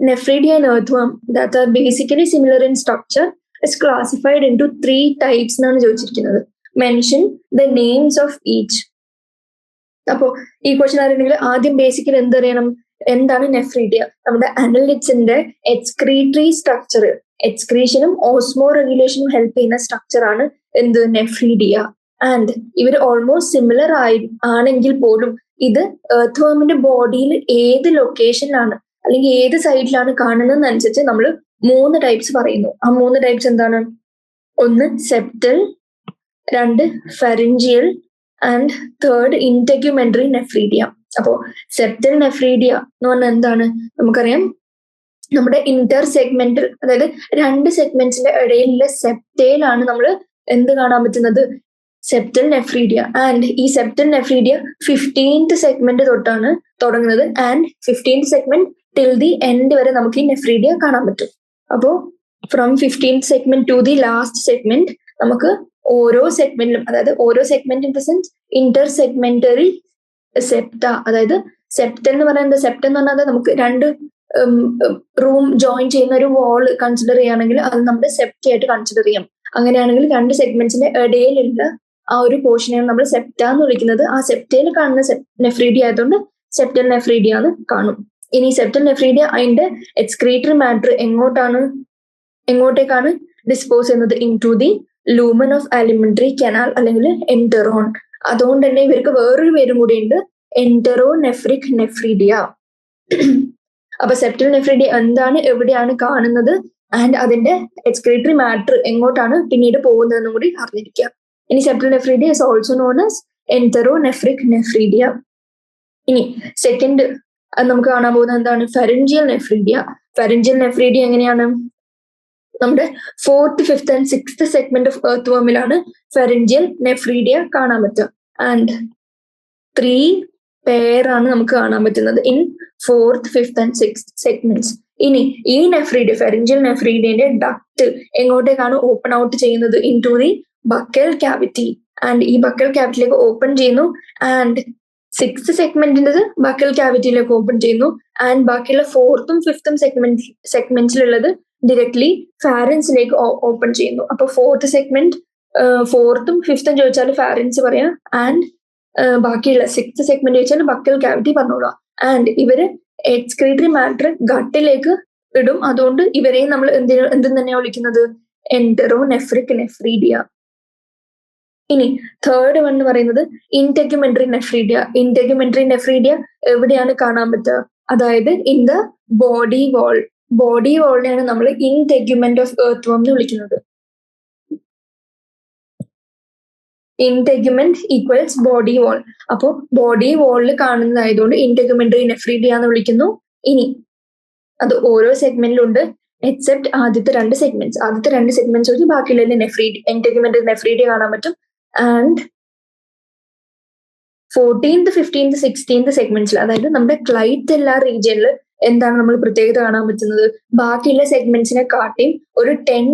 nephridia and earthworm that are basically similar in structure is classified into 3 types എന്നാണ് ചോദിച്ചിരിക്കുന്നത്. Mention the names of each. അപ്പോ ഈ ക്വസ്റ്റ്യൻ അറിയണമെങ്കിൽ ആദ്യം ബേസിക്കലി എന്തറിയണം, എന്താണ് നെഫ്രീഡിയ? നമ്മുടെ അനലിറ്റ്സിന്റെ എക്സ്ക്രീറ്ററി സ്ട്രക്ചർ, എക്സ്ക്രീഷനും ഓസ്മോ റെഗുലേഷനും ഹെൽപ്പ് ചെയ്യുന്ന സ്ട്രക്ചർ ആണ് എന്ത്, നെഫ്രീഡിയ. ആൻഡ് ഇവർ ഓൾമോസ്റ്റ് സിമിലർ ആണെങ്കിൽ പോലും ഇത് എർത്ത് വർമിന്റെ ബോഡിയിൽ ഏത് ലൊക്കേഷനിലാണ് അല്ലെങ്കിൽ ഏത് സൈഡിലാണ് കാണുന്നതെന്നനുസരിച്ച് നമ്മൾ 3 ടൈപ്സ് പറയുന്നു. ആ 3 ടൈപ്സ് എന്താണ്? ഒന്ന് സെപ്റ്റൽ, 2 ഫെറിഞ്ചിയൽ ആൻഡ് 3rd ഇന്റഗ്യുമെന്ററി നെഫ്രീഡിയ. അപ്പോ സെപ്റ്റൽ നെഫ്രീഡിയ എന്ന് പറഞ്ഞാൽ എന്താണ് നമുക്കറിയാം, നമ്മുടെ ഇന്റർ സെഗ്മെന്റൽ, അതായത് 2 സെഗ്മെന്റ്സിന്റെ ഇടയിലുള്ള സെപ്റ്റയിലാണ് നമ്മൾ എന്ത് കാണാൻ പറ്റുന്നത്, സെപ്റ്റൽ നെഫ്രീഡിയ. ആൻഡ് ഈ സെപ്റ്റൽ നെഫ്രീഡിയ 15th സെഗ്മെന്റ് തൊട്ടാണ് തുടങ്ങുന്നത് and 15th segment till the end വരെ നമുക്ക് ഈ നെഫ്രീഡിയ കാണാൻ പറ്റും. അപ്പോ from 15th segment to the last segment നമുക്ക് ഓരോ സെഗ്മെന്റിലും, അതായത് ഓരോ segment in the sense intersegmentary septa, അതായത് സെപ്റ്റൽ എന്ന് പറയുന്നത്, സെപ്റ്റം എന്ന് പറഞ്ഞാൽ നമുക്ക് 2 റൂം ജോയിൻ ചെയ്യുന്ന ഒരു വാൾ കൺസിഡർ ചെയ്യുകയാണെങ്കിൽ അത് നമ്മുടെ സെപ്റ്റ ആയിട്ട് കൺസിഡർ ചെയ്യാം. അങ്ങനെയാണെങ്കിൽ 2 സെഗ്മെന്റ്സിന്റെ ഇടയിലുള്ള ആ ഒരു പോർഷനെയാണ് നമ്മൾ സെപ്റ്റ എന്ന് വിളിക്കുന്നത്. ആ സെപ്റ്റയിൽ കാണുന്ന നെഫ്രീഡിയ ആയതുകൊണ്ട് സെപ്റ്റൽ നെഫ്രീഡിയ എന്ന് കാണും. ഇനി സെപ്റ്റൽ നെഫ്രീഡിയ അതിന്റെ എക്സ്ക്രീറ്ററി മാറ്റർ എങ്ങോട്ടേക്കാണ് ഡിസ്പോസ് ചെയ്യുന്നത്, into the lumen of alimentary canal അല്ലെങ്കിൽ എന്ററോൺ. അതുകൊണ്ട് തന്നെ ഇവർക്ക് വേറൊരു പേരും കൂടി ഉണ്ട്, എന്ററോ നെഫ്രിക് നെഫ്രീഡിയ. അപ്പൊ സെപ്റ്റൽ നെഫ്രീഡിയ എന്താണ്, എവിടെയാണ് കാണുന്നത് ആൻഡ് അതിന്റെ എക്സ്ക്രീറ്ററി മാറ്റർ എങ്ങോട്ടാണ് പിന്നീട് പോകുന്നതെന്നും കൂടി അറിഞ്ഞിരിക്കുക. ഇനി septal nephridia is also known as enteronephric nephridia. ഇനി സെക്കൻഡ് നമുക്ക് കാണാൻ പോകുന്നത് എന്താണ്, ഫെറിഞ്ചിയൽ നെഫ്രീഡിയ. ഫെറിഞ്ചിയൽ നെഫ്രീഡിയ എങ്ങനെയാണ്, നമ്മുടെ 4th, 5th and 6th segment of എർത്ത് വർമിലാണ് ഫെറിഞ്ചിയൽ നെഫ്രീഡിയ കാണാൻ പറ്റുക. ആൻഡ് 3 പെയർ ആണ് നമുക്ക് കാണാൻ പറ്റുന്നത് in 4th, 5th and 6th segments. ഇനി ഈ നെഫ്രീഡിയ, ഫെറിഞ്ചിയൽ നെഫ്രീഡിയന്റെ ഡക്ട് എങ്ങോട്ടേക്കാണ് ഓപ്പൺ ഔട്ട് ചെയ്യുന്നത്, into the buccal cavity. And ഈ ബക്കൽ ക്യാവിറ്റിയിലേക്ക് ഓപ്പൺ ചെയ്യുന്നു ആൻഡ് 6th സെഗ്മെന്റിന്റെ ബക്കൽ ക്യാവിറ്റിയിലേക്ക് ഓപ്പൺ ചെയ്യുന്നു ആൻഡ് ബാക്കിയുള്ള 4th ഉം 5th ഉം സെഗ്മെന്റ്സിലുള്ളത് ഡയറക്ട്ലി ഫാരൻസിലേക്ക് ഓപ്പൺ ചെയ്യുന്നു. അപ്പൊ 4th സെഗ്മെന്റ് 4th ഉം 5th ഉം ചോദിച്ചാൽ ഫാരൻസ് പറയാം ആൻഡ് ബാക്കിയുള്ള 6th സെഗ്മെന്റ് ചോദിച്ചാൽ ബക്കൽ ക്യാവിറ്റി പറഞ്ഞോളൂ. ആൻഡ് ഇവര് എക്സ്ക്രീറ്ററി മാറ്റർ ഗട്ടിലേക്ക് ഇടും. അതുകൊണ്ട് ഇവരെയും നമ്മൾ എന്ത് തന്നെയാണ് വിളിക്കുന്നത്, എന്ററോ നെഫ്രിക് നെഫ്രീഡിയ. ഇനി തേർഡ് വൺ എന്ന് പറയുന്നത് ഇന്റഗ്യുമെന്ററി നെഫ്രീഡിയ. ഇന്റഗ്യുമെന്ററി നെഫ്രീഡിയ എവിടെയാണ് കാണാൻ പറ്റുക? അതായത് in the body wall. Body വാളിനെയാണ് നമ്മൾ ഇന്റഗ്യുമെന്റ് ഓഫ് എർത്ത് വർം എന്ന് വിളിക്കുന്നത്. Integument equals body wall. അപ്പോൾ ബോഡി വാളിൽ കാണുന്നതായതുകൊണ്ട് ഇന്റഗ്യുമെന്ററി നെഫ്രീഡിയ എന്ന് വിളിക്കുന്നു. ഇനി അത് ഓരോ സെഗ്മെന്റിലുണ്ട് എക്സെപ്റ്റ് ആദ്യത്തെ രണ്ട് സെഗ്മെന്റ്സ് വെച്ച് ബാക്കിയുള്ള ഇന്റഗ്യുമെന്ററി നെഫ്രീഡിയ കാണാൻ പറ്റും. ആൻഡ് 14th, 15th, 16th സെഗ്മെന്റ്സിൽ, അതായത് നമ്മുടെ ക്ലൈറ്റെല്ലാർ റീജിയനിൽ എന്താണ് നമ്മൾ പ്രത്യേകത കാണാൻ പറ്റുന്നത്? ബാക്കിയുള്ള സെഗ്മെന്റ്സിനെ കാട്ടിയും ഒരു 10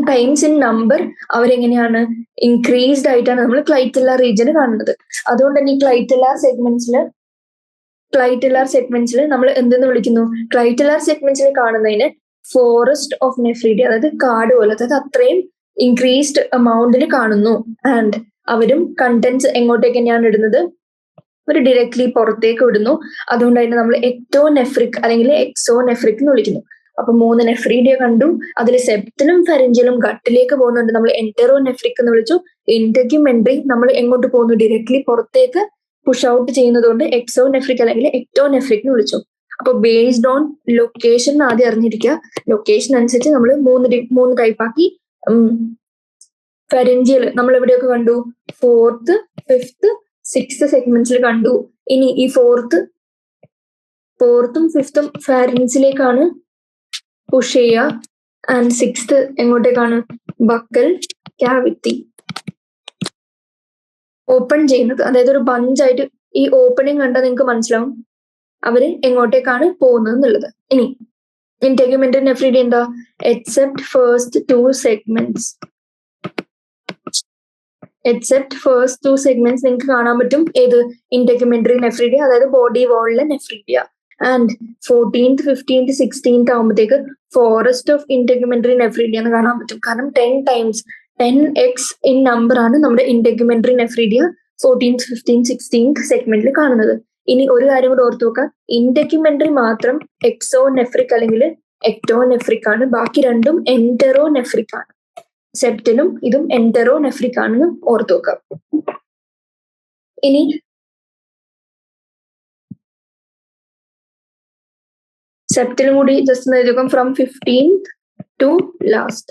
ടൈംസ് ഇൻ നമ്പർ അവരെങ്ങനെയാണ് ഇൻക്രീസ്ഡ് ആയിട്ടാണ് നമ്മൾ ക്ലൈറ്റെല്ലാർ റീജിയന് കാണുന്നത്. അതുകൊണ്ട് തന്നെ ഈ ക്ലൈറ്റെല്ലാർ സെഗ്മെന്റ്സിൽ നമ്മൾ എന്തെന്ന് വിളിക്കുന്നു? ക്ലൈറ്റെല്ലാർ സെഗ്മെന്റ്സിൽ കാണുന്നതിന് ഫോറസ്റ്റ് ഓഫ് നെഫ്രീഡിയ, അതായത് കാട് പോലെ, അതായത് അത്രയും ഇൻക്രീസ്ഡ് എമൗണ്ടിൽ കാണുന്നു. ആൻഡ് അവരും കണ്ടന്റ്സ് എങ്ങോട്ടേക്ക് തന്നെയാണ് ഇടുന്നത്? അവർ ഡയറക്ട്ലി പുറത്തേക്ക് വിടുന്നു. അതുകൊണ്ട് തന്നെ നമ്മൾ എക്ടോനെഫ്രിക് അല്ലെങ്കിൽ എക്സോനെഫ്രിക് എന്ന് വിളിക്കുന്നു. അപ്പൊ 3 നെഫ്രീഡിയ കണ്ടു. അതിൽ സെപ്റ്റലും ഫെറിഞ്ചലും ഗട്ടിലേക്ക് പോകുന്നുണ്ട്, നമ്മൾ എന്ററോനെഫ്രിക് എന്ന് വിളിച്ചു. ഇന്റഗ്യുമെന്ററി നമ്മൾ എങ്ങോട്ട് പോകുന്നു? ഡയറക്ട്ലി പുറത്തേക്ക് പുഷ് ഔട്ട് ചെയ്യുന്നതുകൊണ്ട് എക്സോനെഫ്രിക് അല്ലെങ്കിൽ എക്ടോനെഫ്രിക് എന്ന് വിളിച്ചു. അപ്പൊ ബേസ്ഡ് ഓൺ ലൊക്കേഷൻ ആദ്യം അറിഞ്ഞിരിക്കുക. ലൊക്കേഷൻ അനുസരിച്ച് നമ്മൾ മൂന്ന് ടൈപ്പ് ആക്കി. ഫെറിഞ്ചിയൽ നമ്മൾ എവിടെയൊക്കെ കണ്ടു? 4th, 5th, 6th സെഗ്മെന്റ്സിൽ കണ്ടു. ഇനി ഈ 4th, 5th ഫാരിൻസിലേക്കാണ് പുഷ് ചെയ്യുക. ആൻഡ് 6th എങ്ങോട്ടേക്കാണ്? ബക്കൽ ക്യാവിറ്റി ഓപ്പൺ ചെയ്യുന്നത്. അതായത് ഒരു ബഞ്ചായിട്ട് ഈ ഓപ്പണിംഗ് കണ്ടാൽ നിങ്ങൾക്ക് മനസ്സിലാവും അവര് എങ്ങോട്ടേക്കാണ് പോകുന്നത് എന്നുള്ളത്. ഇനി ഇന്റഗ്യുമെന്ററി നെഫ്രീഡിയ എന്താ? എക്സെപ്റ്റ് ഫസ്റ്റ് ടു സെഗ്മെന്റ്സ് നിങ്ങൾക്ക് കാണാൻ പറ്റും. ഏത്? ഇന്റഗ്യുമെന്ററി നെഫ്രീഡിയ, അതായത് ബോഡി വാളിലെ nephridia. And 14th, 15th, 16th ആകുമ്പോഴത്തേക്ക് ഫോറസ്റ്റ് ഓഫ് ഇന്റഗ്യുമെന്ററി നെഫ്രീഡിയ എന്ന് കാണാൻ പറ്റും. കാരണം 10x ഇൻ നമ്പർ ആണ് നമ്മുടെ ഇന്റഗ്യുമെന്ററി നെഫ്രീഡിയ 14th, 15th, 16th സെഗ്മെന്റിൽ കാണുന്നത്. ഇനി ഒരു കാര്യം കൂടെ ഓർത്ത് നോക്കുക, ഇന്റഗ്യുമെന്ററി മാത്രം എക്സോനെഫ്രിക് അല്ലെങ്കിൽ എക്ടോനെഫ്രിക് ആണ്, ബാക്കി രണ്ടും എന്ററോനെഫ്രിക് ആണ്. സെപ്റ്റലും ഇതും എന്ററോനെഫ്രിക് ആണെന്ന് ഓർത്ത് നോക്കാം. ഇനി സെപ്റ്റലും കൂടി ജസ്റ്റ് ഒന്ന് എഴുതുക. From 15th to last.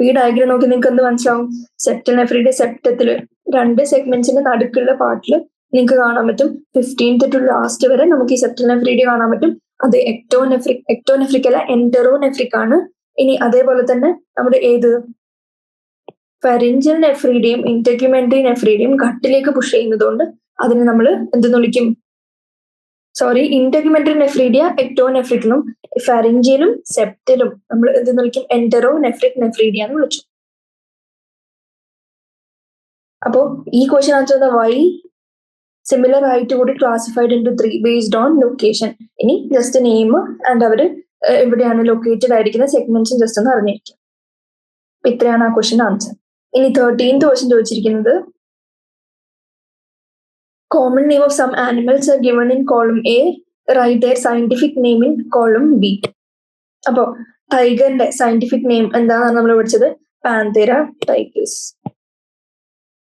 ഈ ഡയഗ്രം നോക്കി നിങ്ങൾക്ക് എന്ത് മനസ്സിലാവും? സെപ്റ്റൽ നെഫ്രീഡിയ സെപ്റ്റത്തില് 2 സെഗ്മെന്റ്സിന്റെ നടുക്കുള്ള പാർട്ടിൽ നിങ്ങൾക്ക് കാണാൻ പറ്റും. 15th ടു ലാസ്റ്റ് വരെ നമുക്ക് ഈ സെപ്റ്റൽ നെഫ്രീഡിയ കാണാൻ പറ്റും. അത് എക്ടോനെഫ്രിക് അല്ല, എന്ററോനെഫ്രിക് ആണ്. ഇനി അതേപോലെ തന്നെ നമ്മുടെ ഏത്? ഫെറിഞ്ചൽ നെഫ്രീഡിയം ഇന്റഗ്യുമെന്ററി നെഫ്രീഡിയം ഗട്ടിലേക്ക് പുഷ് ചെയ്യുന്നതുകൊണ്ട് അതിനെ നമ്മൾ എന്തെന്ന് വിളിക്കും? ഇന്റഗ്യുമെന്ററി നെഫ്രീഡിയ എക്ടോനെഫ്രിക് എന്നും ഫെറിഞ്ചിയലും സെപ്റ്റലും നമ്മൾ എന്തെന്ന് വിളിക്കും? എന്ററോനെഫ്രിക് നെഫ്രീഡിയ എന്ന് വിളിച്ചു. അപ്പോ ഈ ക്വസ്റ്റ്യൻ ആൻസർ വൈ സിമിലർ ആയിട്ട് കൂടി classified into 3 based on location. ഇനി ജസ്റ്റ് നെയിം ആൻഡ് അവര് എവിടെയാണ് ലൊക്കേറ്റഡ് ആയിരിക്കുന്ന സെഗ്മെന്റ്സും ജസ്റ്റ് ഒന്ന് അറിഞ്ഞിരിക്കും. അപ്പൊ ഇത്രയാണ് ആ ക്വസ്റ്റ്യൻ ആൻസർ. ഇനി 13th ക്വസ്റ്റ്യൻ ചോദിച്ചിരിക്കുന്നത് common name of some animals are given in column A, write their scientific name in column B. അപ്പോ ടൈഗറിന്റെ സയന്റിഫിക് നെയിം എന്താണെന്ന് നമ്മൾ പഠിച്ചത്? Panthera tigris.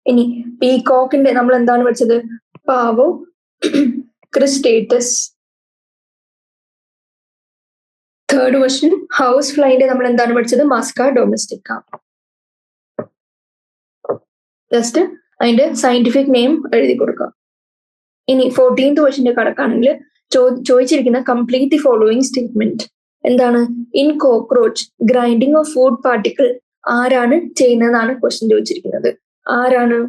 ഇനി പീകോക്കിന്റെ നമ്മൾ എന്താണ് പഠിച്ചത്? Pavo cristatus. Third question house ഫ്ലൈന്റെ നമ്മൾ എന്താണ് പഠിച്ചത്? Musca domestica. ജസ്റ്റ് അതിന്റെ സയന്റിഫിക് നെയിം എഴുതി കൊടുക്കുക. ഇനി 14th ക്വസ്റ്റ്യന്റെ കണക്കാണെങ്കിൽ ചോദിച്ചിരിക്കുന്ന കംപ്ലീറ്റ് ദി ഫോളോയിങ് സ്റ്റേറ്റ്മെന്റ് എന്താണ്? In cockroach grinding of food particle ആരാണ് ചെയ്യുന്നതെന്നാണ് ക്വസ്റ്റ്യൻ ചോദിച്ചിരിക്കുന്നത്. ആരാണ്?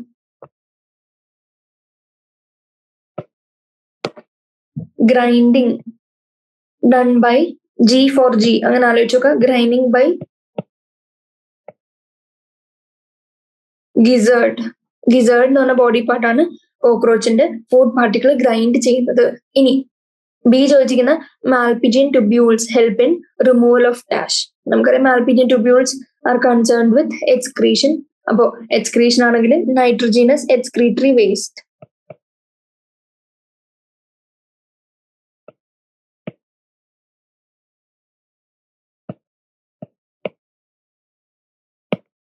Grinding done by G for G, അങ്ങനെ ആലോചിച്ച് നോക്കുക. ഗ്രൈൻഡിങ് ബൈ ഗിസേർഡ് എന്ന് പറഞ്ഞ ബോഡി പാർട്ടാണ് കോക്രോച്ചിന്റെ ഫുഡ് പാർട്ടിക്കിൾ ഗ്രൈൻഡ് ചെയ്യുന്നത്. ഇനി ബി ചോദിച്ചിരിക്കുന്ന Malpighian tubules help in removal of dash. നമുക്കറിയാം Malpighian tubules are concerned with excretion. അപ്പോ എക്സ്ക്രീഷൻ ആണെങ്കിൽ nitrogenous excretory waste.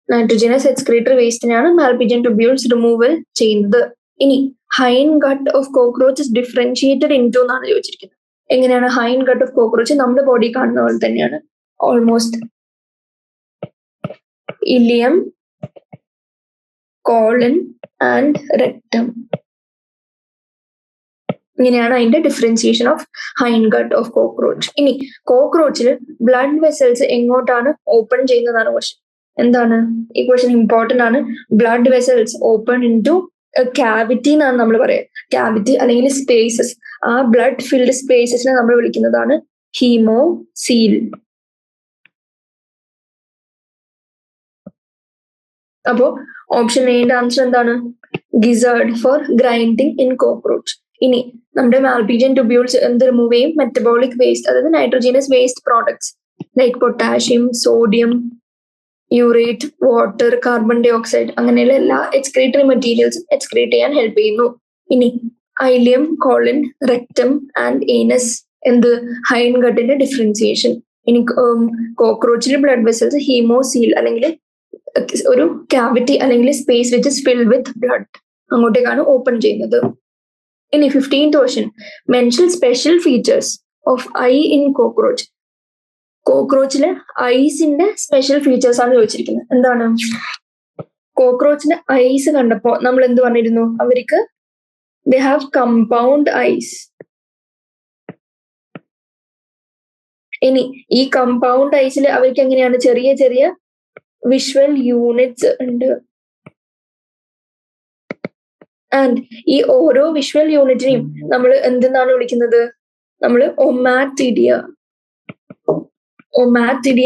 Nitrogenous excretory വേസ്റ്റിനാണ് മാൽപിജിയൻ ട്യൂബ്യൂൾസ് റിമൂവൽ ചെയ്യുന്നത്. ഇനി hind gut of cockroach is differentiated into എന്നാണ് ചോദിച്ചിരിക്കുന്നത്. എങ്ങനെയാണ് ഹൈൻ ഗട്ട് ഓഫ് കോക്രോച്ച്? നമ്മുടെ ബോഡി കാണുന്ന പോലെ തന്നെയാണ് almost. Ileum, colon and rectum. ഇങ്ങനെയാണ് അതിന്റെ differentiation of hind gut of cockroach. ഇനി കോക്രോച്ചിൽ ബ്ലഡ് വെസൽസ് എങ്ങോട്ടാണ് ഓപ്പൺ ചെയ്യുന്നതാണ് ക്വസ്റ്റ്യൻ. എന്താണ് ഈ ക്വസ്റ്റ്യൻ ഇമ്പോർട്ടന്റ് ആണ്. Blood vessels open into cavity എന്നാണ് നമ്മൾ പറയുക. ക്യാവിറ്റി അല്ലെങ്കിൽ സ്പേസസ്. ആ ബ്ലഡ് ഫിൽഡ് സ്പേസസിനെ നമ്മൾ വിളിക്കുന്നതാണ് ഹീമോസീൽ. അപ്പോ ഓപ്ഷൻ എയുടെ ആൻസർ എന്താണ്? ഗിസേർഡ് ഫോർ ഗ്രൈൻഡിങ് ഇൻ കോക്രോച്ച്. ഇനി നമ്മുടെ മാൽപിജിയൻ ട്യൂബ്യൂൾസ് എന്ത് റിമൂവ് ചെയ്യും? മെറ്റബോളിക് വേസ്റ്റ്, അതായത് nitrogenase waste products like potassium, sodium, urate, water, carbon dye oxide, അങ്ങനെയുള്ള എല്ലാ എക്സ്ക്രീറ്ററി മെറ്റീരിയൽസും എക്സ്ക്രീറ്റ് ചെയ്യാൻ ഹെൽപ്പ് ചെയ്യുന്നു. ഇനി ഐലിയം, കോളൻ, റെക്ടം ആൻഡ് ഏനസ് എന്ത്? Hind ഗട്ടിന്റെ differentiation. ഇനി കോക്രോച്ചിൽ ബ്ലഡ് വെസൽസ് ഹീമോസീൽ അല്ലെങ്കിൽ ഒരു ക്യാവിറ്റി അല്ലെങ്കിൽ space which is filled with blood, അങ്ങോട്ടേക്കാണ് open ചെയ്യുന്നത്. ഇനി 15th question, mention special features of eye in cockroach. കോക്രോച്ചിലെ ഐസിന്റെ സ്പെഷ്യൽ ഫീച്ചേഴ്സ് ആണ് ചോദിച്ചിരിക്കുന്നത്. എന്താണ്? കോക്രോച്ചിന്റെ ഐസ് കണ്ടപ്പോ നമ്മൾ എന്ത് പറഞ്ഞിരുന്നു? അവർക്ക് ദേ ഹാവ് കമ്പൗണ്ട് ഐസ്. ഇനി ഈ കമ്പൗണ്ട് ഐസിൽ അവർക്ക് എങ്ങനെയാണ്? ചെറിയ ചെറിയ വിഷ്വൽ യൂണിറ്റ്സ് ഉണ്ട്. ആൻഡ് ഈ ഓരോ വിഷ്വൽ യൂണിറ്റിനെയും നമ്മൾ എന്തെന്നാണ് വിളിക്കുന്നത്? നമ്മൾ ഒമാറ്റിഡിയ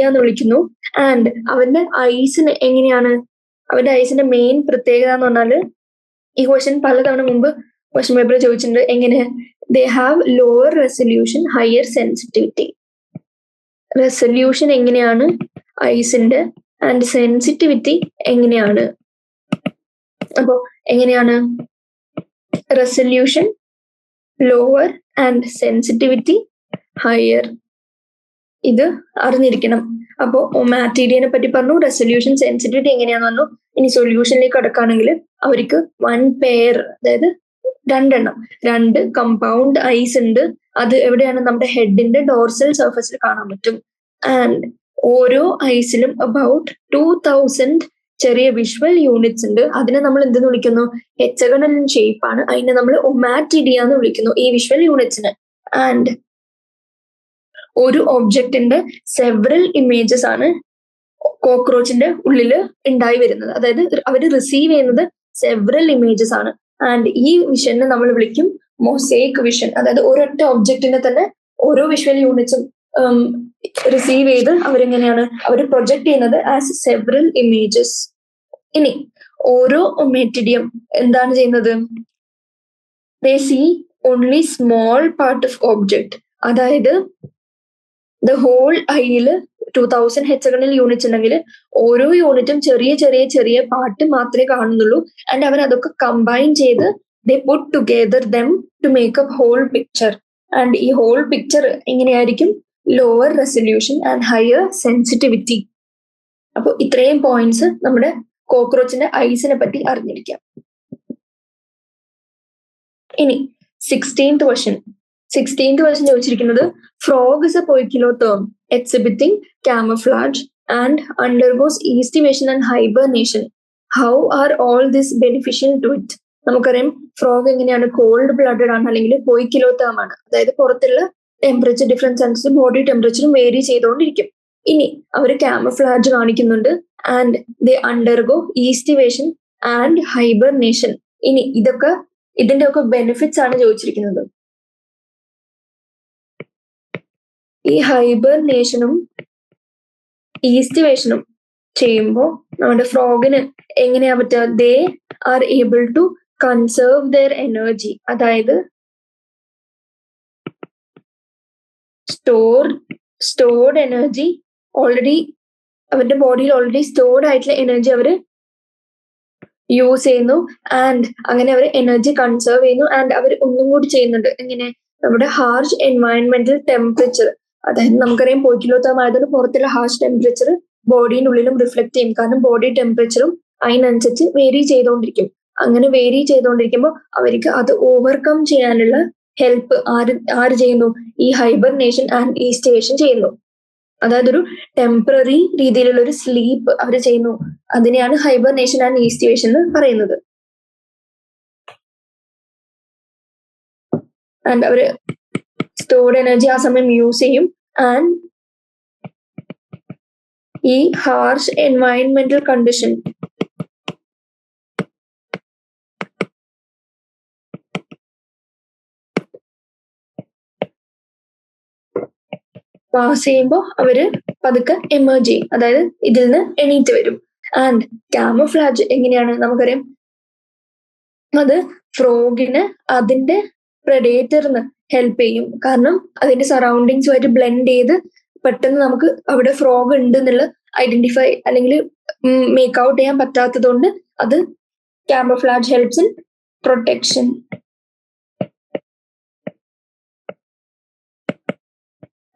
എന്ന് വിളിക്കുന്നു. ആൻഡ് അവന്റെ ഐസിന് എങ്ങനെയാണ്? അവന്റെ ഐസിന്റെ മെയിൻ പ്രത്യേകത എന്ന് പറഞ്ഞാല്, ഈ ക്വസ്റ്റ്യൻ പലതവണ മുമ്പ് ക്വസ്റ്റ്യൻ പേപ്പറിൽ ചോദിച്ചിട്ടുണ്ട്. എങ്ങനെ? They have lower resolution, higher sensitivity. Resolution എങ്ങനെയാണ് ഐസിന്റെ? ആൻഡ് സെൻസിറ്റിവിറ്റി എങ്ങനെയാണ്? അപ്പോ എങ്ങനെയാണ്? Resolution lower and sensitivity higher. ഇത് അറിഞ്ഞിരിക്കണം. അപ്പോ ഒമാറ്റിഡിയനെ പറ്റി പറഞ്ഞു, റെസൊല്യൂഷൻ, സെൻസിറ്റിവിറ്റി എങ്ങനെയാന്ന് പറഞ്ഞു. ഇനി സൊല്യൂഷനിലേക്ക് കടക്കുകയാണെങ്കിൽ അവർക്ക് 1 പെയർ, അതായത് 2 എണ്ണം, 2 കമ്പൗണ്ട് ഐസ് ഉണ്ട്. അത് എവിടെയാണ്? നമ്മുടെ ഹെഡിന്റെ ഡോർസൽ സർഫസിൽ കാണാൻ പറ്റും. ആൻഡ് ഓരോ ഐസിലും അബൌട്ട് 2000 ചെറിയ വിഷ്വൽ യൂണിറ്റ്സ് ഉണ്ട്. അതിനെ നമ്മൾ എന്തെന്ന് വിളിക്കുന്നു? ഹെക്സഗണൽ ഷേപ്പ് ആണ്. അതിനെ നമ്മൾ ഒമാറ്റിഡിയ എന്ന് വിളിക്കുന്നു, ഈ വിഷ്വൽ യൂണിറ്റ്സിന്. ആൻഡ് ഒരു ഒബ്ജക്റ്റിന്റെ സെവറൽ ഇമേജസ് ആണ് കോക്രോച്ചിന്റെ ഉള്ളിൽ ഉണ്ടായി വരുന്നത്. അതായത് അവർ റിസീവ് ചെയ്യുന്നത് സെവറൽ ഇമേജസ് ആണ്. ആൻഡ് ഈ വിഷനെ നമ്മൾ വിളിക്കും മൊസൈക്ക് വിഷൻ. അതായത് ഒരൊറ്റ ഒബ്ജക്റ്റിനെ തന്നെ ഓരോ വിഷ്വൽ യൂണിറ്റ്സും റിസീവ് ചെയ്ത് അവരെങ്ങനെയാണ് അവർ പ്രൊജക്ട് ചെയ്യുന്നത് ആസ് സെവറൽ ഇമേജസ്. ഇനി ഓരോ ഒമാറ്റിഡിയം എന്താണ് ചെയ്യുന്നത്? They see only small part of object. അതായത് ദ ഹോൾ ഐയില് 2000 ഹെക്സഗണൽ യൂണിറ്റ്സ് ഉണ്ടെങ്കിൽ ഓരോ യൂണിറ്റും ചെറിയ ചെറിയ ചെറിയ പാർട്ട് മാത്രമേ കാണുന്നുള്ളൂ. ആൻഡ് അവർ അതൊക്കെ കമ്പൈൻ ചെയ്ത് they put together them to make up whole picture. And ഈ ഹോൾ പിക്ചർ എങ്ങനെയായിരിക്കും? Lower resolution and higher sensitivity. അപ്പൊ ഇത്രയും പോയിന്റ്സ് നമ്മുടെ കോക്രോച്ചിന്റെ ഐസിനെ പറ്റി അറിഞ്ഞിരിക്കാം. ഇനി 16th ക്വസ്റ്റ്യൻ ചോദിച്ചിരിക്കുന്നത്, frog is a poikilotherm exhibiting camouflage and undergoes estivation and hibernation. How are all this beneficial to it? നമുക്കറിയാം frog എങ്ങനെയാണ്? കോൾഡ് ബ്ലഡഡ് ആണ്, അല്ലെങ്കിൽ പോയിക്കിലോതേം ആണ്. അതായത് പുറത്തുള്ള ടെമ്പറേച്ചർ ഡിഫറൻസ് അനുസരിച്ച് ബോഡി ടെമ്പറേച്ചറും വേരി ചെയ്തുകൊണ്ടിരിക്കും. ഇനി അവർ കാമഫ്ലാജ് കാണിക്കുന്നുണ്ട്. And they undergo aestivation and hibernation. ഇനി ഇതിന്റെ ഒക്കെ ബെനിഫിറ്റ്സ് ആണ് ചോദിച്ചിരിക്കുന്നത്. ഈ ഹൈബർനേഷനും ഈസ്റ്റിവേഷനും ചെയ്യുമ്പോൾ നമ്മുടെ ഫ്രോഗിന് എങ്ങനെയാ പറ്റുക? They are able to conserve their energy. അതായത് സ്റ്റോർഡ് എനർജി ഓൾറെഡി അവരുടെ ബോഡിയിൽ ഓൾറെഡി സ്റ്റോർഡ് ആയിട്ടുള്ള എനർജി അവർ യൂസ് ചെയ്യുന്നു. ആൻഡ് അങ്ങനെ അവർ എനർജി കൺസേർവ് ചെയ്യുന്നു. ആൻഡ് അവർ ഒന്നും കൂടി ചെയ്യുന്നുണ്ട്. എങ്ങനെ? നമ്മുടെ ഹാർഷ് എൻവയൺമെന്റൽ ടെമ്പറേച്ചർ, അതായത് നമുക്കറിയാം പോയിക്കിലോതേം ആയതുകൊണ്ട് പുറത്തുള്ള ഹാർഷ് ടെമ്പറേച്ചർ ബോഡീൻ്റെ ഉള്ളിലും റിഫ്ലക്ട് ചെയ്യും. കാരണം ബോഡി ടെമ്പറേച്ചറും അതിനനുസരിച്ച് വേരി ചെയ്തുകൊണ്ടിരിക്കും. അങ്ങനെ വേരി ചെയ്തുകൊണ്ടിരിക്കുമ്പോൾ അവർക്ക് അത് ഓവർകം ചെയ്യാനുള്ള ഹെൽപ്പ് ആര് ചെയ്യുന്നു? ഈ ഹൈബർനേഷൻ ആൻഡ് ഈസ്റ്റിവേഷൻ ചെയ്യുന്നു. അതായത് ഒരു ടെമ്പററി രീതിയിലുള്ള ഒരു സ്ലീപ്പ് അവർ ചെയ്യുന്നു. അതിനെയാണ് ഹൈബർനേഷൻ ആൻഡ് ഈസ്റ്റിവേഷൻ എന്ന് പറയുന്നത്. ആൻഡ് അവര് സ്റ്റോർഡ് എനർജി ആ സമയം യൂസ് ചെയ്യും. ആൻഡ് ഈ ഹാർഷ് എൻവയൺമെന്റൽ കണ്ടീഷൻ പാസ് ചെയ്യുമ്പോൾ അവര് പതുക്കെ എമേർജ് ചെയ്യും, അതായത് ഇതിൽ നിന്ന് എണീറ്റ് വരും. ആൻഡ് ക്യാമോഫ്ലാജ് എങ്ങനെയാണ് നമുക്കറിയാം, അത് ഫ്രോഗിന് അതിന്റെ പ്രെഡേറ്ററിന് ഹെൽപ്പ് ചെയ്യും. കാരണം അതിന്റെ സറൗണ്ടിങ്സുമായിട്ട് ബ്ലെൻഡ് ചെയ്ത് പെട്ടെന്ന് നമുക്ക് അവിടെ ഫ്രോഗ് ഉണ്ട് എന്നുള്ള ഐഡന്റിഫൈ അല്ലെങ്കിൽ മേക്ക് ഔട്ട് ചെയ്യാൻ പറ്റാത്തത് കൊണ്ട് അത് ക്യാമോഫ്ലാജ് ഹെൽപ്സ് ഇൻ പ്രൊട്ടക്ഷൻ.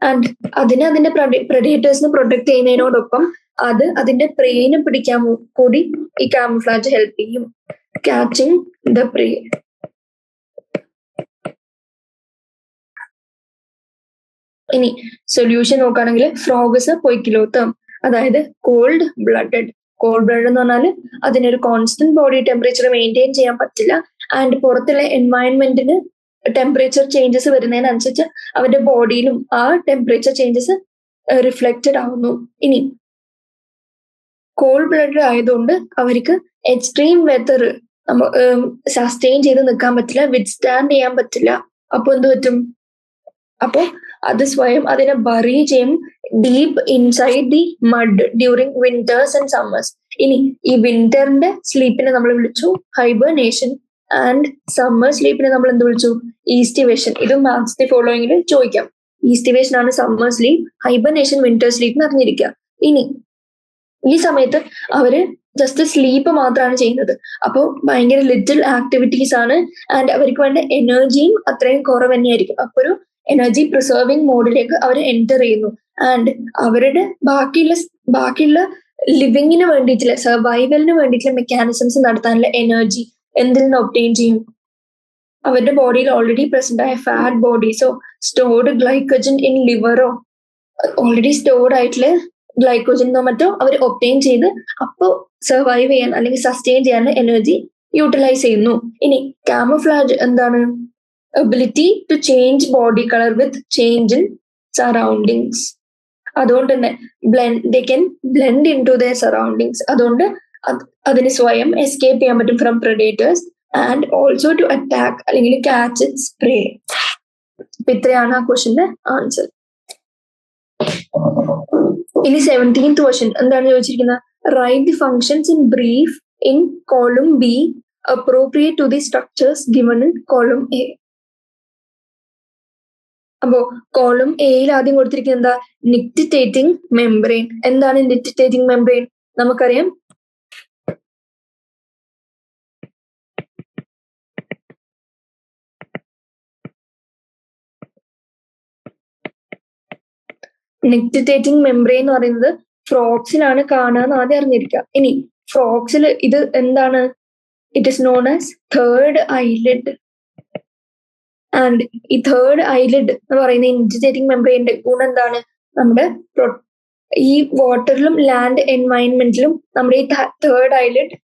ആൻഡ് അതിന്റെ പ്രെഡേറ്റേഴ്സിനെ പ്രൊട്ടക്ട് ചെയ്യുന്നതിനോടൊപ്പം അത് അതിന്റെ പ്രേനെ പിടിക്കാൻ കൂടി ഈ ക്യാമോഫ്ലാജ് ഹെൽപ്പ് ചെയ്യും. ക്യാച്ചിങ് ദ പ്രേ. ഇനി സൊല്യൂഷൻ നോക്കുകയാണെങ്കിൽ ഫ്രോഗ്സ് പൊയ്ക്കിലോത്തം, അതായത് കോൾഡ് ബ്ലഡഡ്. കോൾഡ് ബ്ലഡ് എന്ന് പറഞ്ഞാൽ അതിനൊരു കോൺസ്റ്റന്റ് ബോഡി ടെമ്പറേച്ചർ മെയിൻറ്റെയിൻ ചെയ്യാൻ പറ്റില്ല. ആൻഡ് പുറത്തുള്ള എൻവയൺമെന്റിന് ടെമ്പറേച്ചർ ചേഞ്ചസ് വരുന്നതിനനുസരിച്ച് അവരുടെ ബോഡിയിലും ആ ടെമ്പറേച്ചർ ചേഞ്ചസ് റിഫ്ലക്റ്റഡ് ആവുന്നു. ഇനി കോൾഡ് ബ്ലഡഡ് ആയതുകൊണ്ട് അവർക്ക് എക്സ്ട്രീം വെതർ സസ്റ്റെയിൻ ചെയ്ത് നിൽക്കാൻ പറ്റില്ല, വിത്ത്സ്റ്റാൻഡ് ചെയ്യാൻ പറ്റില്ല. അപ്പൊ എന്ത് പറ്റും? അപ്പോ അത് സ്വയം അതിനെ ബറി ചെയ്യും deep inside the mud during winter's and summers. ഇനി ഈ വിന്ററിന്റെ സ്ലീപ്പിനെ നമ്മൾ വിളിച്ചു ഹൈബർനേഷൻ, ആൻഡ് സമ്മർ സ്ലീപ്പിനെ നമ്മൾ എന്ത് വിളിച്ചു? ഈസ്റ്റിവേഷൻ. ഇത് മാർക്സ് ദി ഫോളോയിങ്ങിൽ ചോദിക്കാം. ഈസ്റ്റിവേഷൻ ആണ് summer sleep, hibernation winter sleep എന്ന് അറിഞ്ഞിരിക്കുക. ഇനി ഈ സമയത്ത് അവര് ജസ്റ്റ് സ്ലീപ്പ് മാത്രമാണ് ചെയ്യുന്നത്. അപ്പോൾ ഭയങ്കര ലിറ്റിൽ ആക്ടിവിറ്റീസ് ആണ്. ആൻഡ് അവർക്ക് വേണ്ട എനർജിയും അത്രയും കുറവ് തന്നെയായിരിക്കും. അപ്പൊ ഒരു എനർജി പ്രിസർവിങ് മോഡിലേക്ക് അവർ എൻറ്റർ ചെയ്യുന്നു. ആൻഡ് അവരുടെ ബാക്കിയുള്ള ലിവിങ്ങിന് വേണ്ടിയിട്ടുള്ള സർവൈവലിന് വേണ്ടിയിട്ടുള്ള മെക്കാനിസംസ് നടത്താനുള്ള എനർജി എന്തിൽ നിന്ന് ഒബ്റ്റെയിൻ ചെയ്യും? അവരുടെ ബോഡിയിൽ ഓൾറെഡി പ്രസന്റ് ആയ ഫാറ്റ് ബോഡീസോ സ്റ്റോർഡ് ഗ്ലൈക്കോജൻ ഇൻ ലിവറോ ഓൾറെഡി സ്റ്റോർഡ് ആയിട്ടുള്ള ഗ്ലൈക്കോജനോ മറ്റോ അവർ ഒബ്റ്റെയിൻ ചെയ്ത് അപ്പോൾ സർവൈവ് ചെയ്യാൻ അല്ലെങ്കിൽ സസ്റ്റെയിൻ ചെയ്യാനുള്ള എനർജി യൂട്ടിലൈസ് ചെയ്യുന്നു. ഇനി കാമോഫ്ലാജ് എന്താണ്? Ability to change body colour with change in surroundings. അതുകൊണ്ട് തന്നെ they can blend into their surroundings. അതുകൊണ്ട് അതിന് സ്വയം എസ്കേപ്പ് ചെയ്യാൻ പറ്റും from predators and also to attack അല്ലെങ്കിൽ ക്യാച്ച് ഇറ്റ്സ് പ്രേ. അപ്പൊ ഇത്രയാണ് ആ ക്വസ്റ്റ്യന്റെ ആൻസർ. ഇനി 17th ക്വസ്റ്റ്യൻ എന്താണ് ചോദിച്ചിരിക്കുന്നത്? Write the functions in brief in column B appropriate to the structures given in column A. അപ്പോ കോളം എയിൽ ആദ്യം കൊടുത്തിരിക്കുന്നത് എന്താ? Nictitating membrane. എന്താണ് നിക്റ്റിറ്റേറ്റിംഗ് മെംബ്രെയിൻ? നമുക്കറിയാം നിക്റ്റിറ്റേറ്റിംഗ് മെംബ്രെയിൻ എന്ന് പറയുന്നത് ഫ്രോക്സിലാണ് കാണാന്ന് ആദ്യം അറിഞ്ഞിരിക്കുക. ഇനി ഫ്രോക്സിൽ ഇത് എന്താണ്? It is known as third eyelid. And ഈ തേർഡ് ഐലിഡ് എന്ന് പറയുന്ന നിക്റ്റിറ്റേറ്റിംഗ് മെംബ്രെയിന്റെ ഗുണം എന്താണ്? നമ്മുടെ ഈ വാട്ടറിലും ലാൻഡ് എൻവയൺമെന്റിലും നമ്മുടെ ഈ third eyelid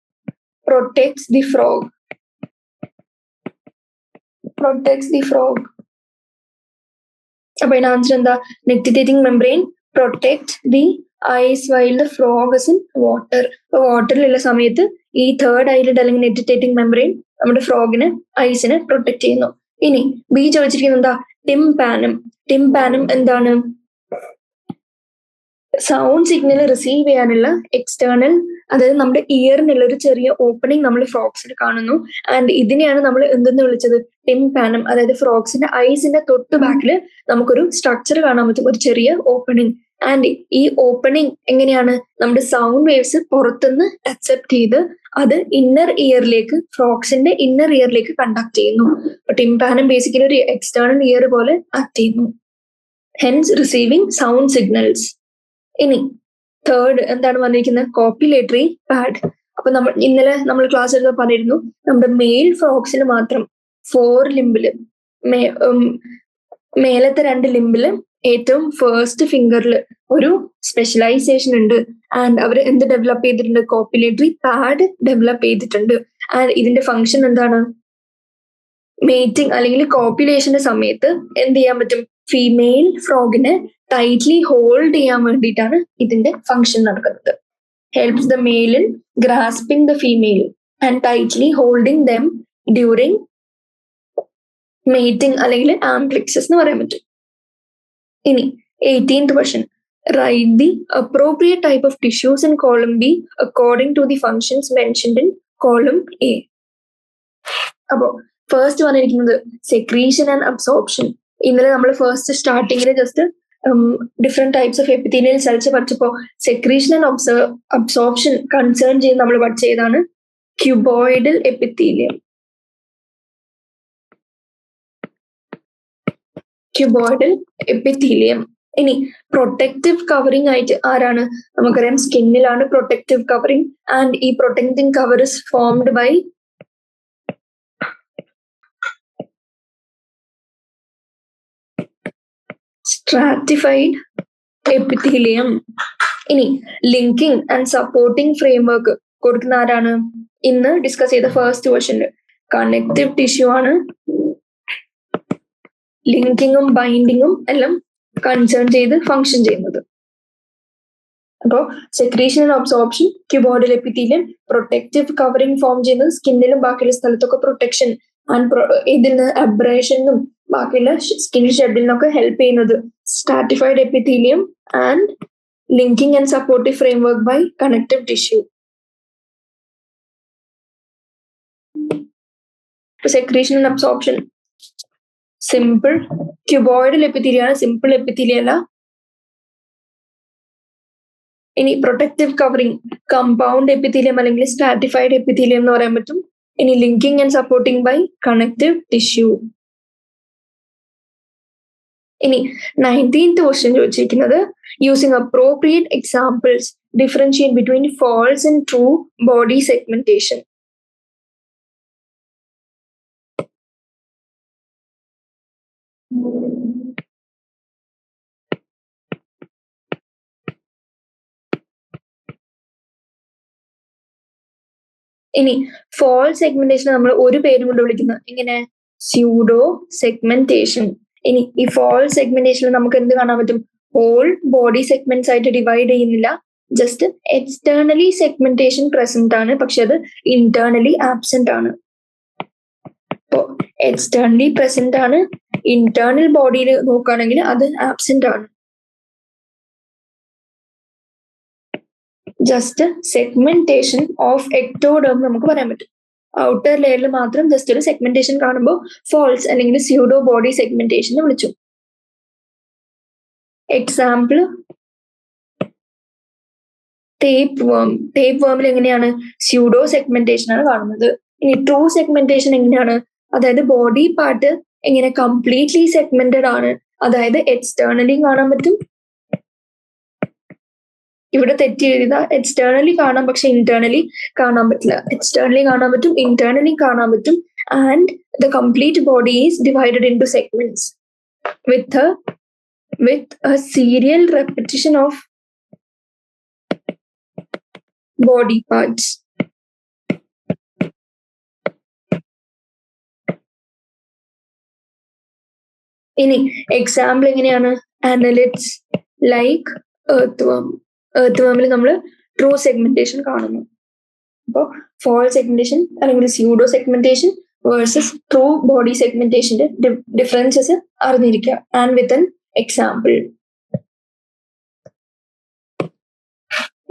protects the frog. അപ്പൊ അതിന്റെ ആൻസർ എന്താ? Nictitating membrane protect the eyes while the frog is in water. അപ്പൊ വാട്ടറിലുള്ള സമയത്ത് ഈ തേർഡ് ഐലിഡ് അല്ലെങ്കിൽ നിക്റ്റിറ്റേറ്റിംഗ് മെംബ്രെയിൻ നമ്മുടെ ഫ്രോഗിന് ഐസിനെ പ്രൊട്ടക്ട് ചെയ്യുന്നു. ഇനി ബി ചോദിച്ചിരിക്കുന്നത് എന്താ? ടിംപാനം എന്താണ്? സൗണ്ട് സിഗ്നൽ റിസീവ് ചെയ്യാനുള്ള എക്സ്റ്റേണൽ, അതായത് നമ്മുടെ ഇയറിനുള്ള ഒരു ചെറിയ ഓപ്പണിംഗ് നമ്മൾ ഫ്രോക്സിൽ കാണുന്നു. ആൻഡ് ഇതിനെയാണ് നമ്മൾ എന്തെന്ന് വിളിച്ചത്? ടിംപാനം. അതായത് ഫ്രോക്സിന്റെ ഐസിന്റെ തൊട്ട് ബാക്കിൽ നമുക്കൊരു സ്ട്രക്ചർ കാണാൻ പറ്റും, ഒരു ചെറിയ ഓപ്പണിംഗ്. ആൻഡ് ഈ ഓപ്പണിംഗ് എങ്ങനെയാണ്? നമ്മുടെ സൗണ്ട് വേവ്സ് പുറത്തുനിന്ന് അക്സെപ്റ്റ് ചെയ്ത് അത് ഇന്നർ ഇയറിലേക്ക്, ഫ്രോക്സിന്റെ ഇന്നർ ഇയറിലേക്ക് കണ്ടക്ട് ചെയ്യുന്നു. അപ്പൊ ടിംപാനം ബേസിക്കലി ഒരു എക്സ്റ്റേണൽ ഇയർ പോലെ ആക്ട് ചെയ്യുന്നു, ഹെൻസ് റിസീവിങ് സൗണ്ട് സിഗ്നൽസ്. ഇനി തേർഡ് എന്താണ് പറഞ്ഞിരിക്കുന്നത്? കോപ്പിലേറ്ററി പാഡ്. അപ്പൊ ഇന്നലെ നമ്മൾ ക്ലാസ് എടുത്ത് പറഞ്ഞിരുന്നു, നമ്മുടെ മെയിൽ ഫ്രോക്സിന് മാത്രം 4 ലിംബില് മേലത്തെ 2 ലിംബില് ഏറ്റവും ഫസ്റ്റ് ഫിംഗറിൽ ഒരു സ്പെഷ്യലൈസേഷൻ ഉണ്ട്. ആൻഡ് അവർ എന്ത് ഡെവലപ്പ് ചെയ്തിട്ടുണ്ട്? കോപ്പിലേറ്ററി പാഡ് ഡെവലപ്പ് ചെയ്തിട്ടുണ്ട്. ആൻഡ് ഇതിന്റെ ഫംഗ്ഷൻ എന്താണ്? മേറ്റിംഗ് അല്ലെങ്കിൽ കോപ്പുലേഷന്റെ സമയത്ത് എന്ത് ചെയ്യാൻ പറ്റും? ഫീമെയിൽ ഫ്രോഗിനെ ടൈറ്റ്ലി ഹോൾഡ് ചെയ്യാൻ വേണ്ടിയിട്ടാണ് ഇതിന്റെ ഫംഗ്ഷൻ നടക്കുന്നത്. Helps the male in grasping the female and tightly holding them during mating അല്ലെങ്കിൽ ആംപ്ലിക്സസ് എന്ന് പറയാൻ പറ്റും. ഇനി 18th question, write the appropriate type of tissues in column B according to the functions mentioned in column A. അപ്പോ first പറഞ്ഞിരിക്കുന്നത് secretion and absorption. ഇന്നലെ നമ്മൾ first സ്റ്റാർട്ടിങ്ങിൽ just different types of epithelial cells പഠിച്ചപ്പോൾ സെക്രീഷൻ ആൻഡ് അബ്സോർപ്ഷൻ കൺസേൺ ചെയ്ത് നമ്മൾ പഠിച്ചതാണ് cuboidal epithelium. Cuboidal epithelium. ഇനി പ്രൊട്ടക്റ്റീവ് കവറിംഗ് ആയിട്ട് ആരാണ്? നമുക്കറിയാം സ്കിന്നിലാണ് പ്രൊട്ടക്റ്റീവ് കവറിംഗ്. ആൻഡ് ഈ protecting cover is formed by stratified epithelium. ഇനി ലിങ്കിങ് ആൻഡ് സപ്പോർട്ടിംഗ് ഫ്രെയിംവർക്ക് കൊടുക്കുന്ന ആരാണ്? ഇന്ന് ഡിസ്കസ് ചെയ്ത ഫസ്റ്റ് ക്വസ്റ്റ്യൻ കണക്റ്റീവ് ടിഷ്യൂ ആണ്. ലിങ്കിങ്ങും ബൈൻഡിങ്ങും എല്ലാം കൺസേൺ ചെയ്ത് ഫങ്ഷൻ ചെയ്യുന്നത്. അപ്പോൾ secretion and absorption cuboidal epithelium, protective covering form ചെയ്യുന്നത് സ്കിന്നിലും ബാക്കിയുള്ള സ്ഥലത്തൊക്കെ പ്രൊട്ടക്ഷൻ ആൻഡ് ഇതിന് അബ്രേഷനും ബാക്കിയുള്ള സ്കിൻ ഷെഡിനൊക്കെ ഹെൽപ്പ് ചെയ്യുന്നത് stratified epithelium and linking and supportive framework by connective tissue. Secretion and absorption simple cuboidal epithelium ആണ്, സിമ്പിൾ എപ്പിത്തീലിയം അല്ല. ഇനി പ്രൊട്ടക്റ്റീവ് കവറിംഗ് കമ്പൗണ്ട് എപ്പിത്തീലിയം അല്ലെങ്കിൽ സ്ട്രാറ്റിഫൈഡ് എപ്പിത്തീലിയം എന്ന് പറയാൻ പറ്റും. ഇനി linking and supporting by connective tissue. ഇനി 19th ക്വസ്റ്റ്യൻ ചോദിച്ചിരിക്കുന്നത് using appropriate examples differentiate between false and true body segmentation. ഇനി ഫാൾസ് സെഗ്മെന്റേഷൻ നമ്മൾ ഒരു പേരും കൊണ്ട് വിളിക്കുന്നത് എങ്ങനെ? Pseudo segmentation. ഇനി ഈ ഫാൾസ് സെഗ്മെന്റേഷനിൽ നമുക്ക് എന്ത് കാണാൻ പറ്റും? ഹോൾ ബോഡി സെഗ്മെന്റ്സ് ആയിട്ട് ഡിവൈഡ് ചെയ്യുന്നില്ല, ജസ്റ്റ് എക്സ്റ്റേർണലി സെഗ്മെന്റേഷൻ പ്രസന്റ് ആണ്, പക്ഷെ അത് ഇന്റേർണലി ആബ്സെന്റ് ആണ്. അപ്പോ എക്സ്റ്റേർണലി പ്രസന്റ് ആണ്, ഇന്റേർണൽ ബോഡിയിൽ നോക്കുകയാണെങ്കിൽ അത് ആബ്സെന്റ് ആണ്. ജസ്റ്റ് സെഗ്മെന്റേഷൻ ഓഫ് എക്ടോഡേം നമുക്ക് പറയാൻ പറ്റും. ഔട്ടർ ലെയറിൽ മാത്രം ജസ്റ്റ് ഒരു സെഗ്മെന്റേഷൻ കാണുമ്പോൾ ഫാൾസ് അല്ലെങ്കിൽ സ്യൂഡോ ബോഡി സെഗ്മെന്റേഷൻ എന്ന് വിളിച്ചു. എക്സാമ്പിൾ ടേപ്പ് വേം. ടേപ്പ് വേമിൽ എങ്ങനെയാണ്? സ്യൂഡോ സെഗ്മെന്റേഷൻ ആണ് കാണുന്നത്. ഇനി ട്രൂ സെഗ്മെന്റേഷൻ എങ്ങനെയാണ്? അതായത് ബോഡി പാർട്ട് എങ്ങനെ കംപ്ലീറ്റ്ലി സെഗ്മെന്റഡ് ആണ്, അതായത് എക്സ്റ്റേർണലി കാണാൻ പറ്റും. ഇവിടെ തെറ്റി എഴുതുക, എക്സ്റ്റേർണലി കാണാം പക്ഷെ ഇന്റേർണലി കാണാൻ പറ്റില്ല. എക്സ്റ്റേർണലി കാണാൻ പറ്റും, ഇന്റേർണലി കാണാൻ പറ്റും. And the complete body is divided into segments with a serial repetition of body parts. ഇനി എക്സാമ്പിൾ എങ്ങനെയാണ്? Annelids like earthworm. എർത്ത് വേമിൽ നമ്മൾ ട്രൂ സെഗ്മെന്റേഷൻ കാണുന്നു. അപ്പോൾ ഫാൾ സെഗ്മെന്റേഷൻ അല്ലെങ്കിൽ pseudo segmentation versus true body സെഗ്മെന്റേഷന്റെ ഡിഫറൻസസ് അറിഞ്ഞിരിക്കുക. And with an example.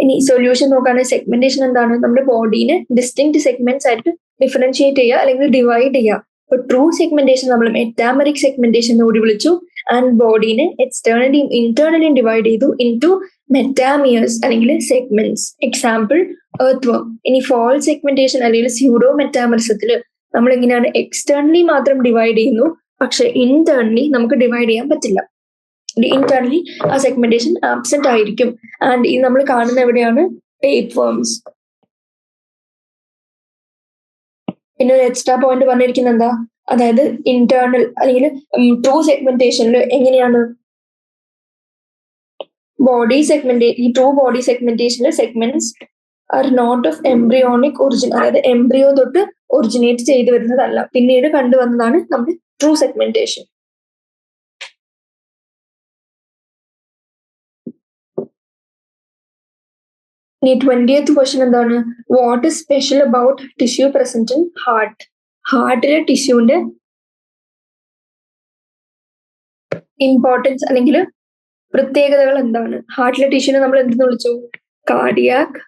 ഇനി സൊല്യൂഷൻ നോക്കുകയാണെങ്കിൽ സെഗ്മെന്റേഷൻ എന്താണ്? നമ്മുടെ ബോഡീനെ ഡിസ്റ്റിങ്ക്ട് സെഗ്മെന്റ്സ് ആയിട്ട് ഡിഫറൻഷിയേറ്റ് ചെയ്യുക അല്ലെങ്കിൽ ഡിവൈഡ് ചെയ്യുക. ഇപ്പൊ ട്രൂ സെഗ്മെന്റേഷൻ നമ്മൾ മെറ്റാമറിക് സെഗ്മെന്റേഷൻ എന്ന് കൂടി വിളിച്ചു. ആൻഡ് ബോഡീനെ എക്സ്റ്റേർണലിയും ഇന്റേർണലിയും ഡിവൈഡ് ചെയ്തു ഇൻടു മെറ്റാമിയേഴ്സ് അല്ലെങ്കിൽ സെഗ്മെന്റ്സ്. എക്സാമ്പിൾ എർത്ത് വേം. ഇനി ഫാൾ സെഗ്മെന്റേഷൻ അല്ലെങ്കിൽ സ്യൂഡോ മെറ്റാമറിസത്തിൽ നമ്മൾ എങ്ങനെയാണ്? എക്സ്റ്റേർണലി മാത്രം ഡിവൈഡ് ചെയ്യുന്നു, പക്ഷെ ഇന്റേർണലി നമുക്ക് ഡിവൈഡ് ചെയ്യാൻ പറ്റില്ല. ഇന്റേർണലി ആ സെഗ്മെന്റേഷൻ ആബ്സെന്റ് ആയിരിക്കും. ആൻഡ് ഇത് നമ്മൾ കാണുന്ന എവിടെയാണ്? ടേപ്പ് വർംസ്. പിന്നെ ഒരു എക്സ്ട്രാ പോയിന്റ് പറഞ്ഞിരിക്കുന്നത് എന്താ? അതായത് ഇന്റേർണൽ അല്ലെങ്കിൽ ട്രൂ സെഗ്മെന്റേഷനിൽ എങ്ങനെയാണ് ബോഡി സെഗ്മെന്റ്, ഈ ട്രൂ ബോഡി സെഗ്മെന്റേഷനിൽ segments are not of embryonic origin, അതായത് എംബ്രിയോ തൊട്ട് ഒറിജിനേറ്റ് ചെയ്തു വരുന്നതല്ല, പിന്നീട് കണ്ടുവന്നതാണ് നമ്മുടെ ട്രൂ സെഗ്മെന്റേഷൻ. ഇനി 20th ക്വസ്റ്റ്യൻ എന്താണ്? What is special about tissue present in heart? ഹാർട്ടിലെ ടിഷ്യൂവിന്റെ ഇമ്പോർട്ടൻസ് അല്ലെങ്കിൽ പ്രത്യേകതകൾ എന്താണ്? ഹാർട്ടിലെ ടിഷ്യൂനെ നമ്മൾ എന്തെന്ന് വിളിച്ചു? Cardiac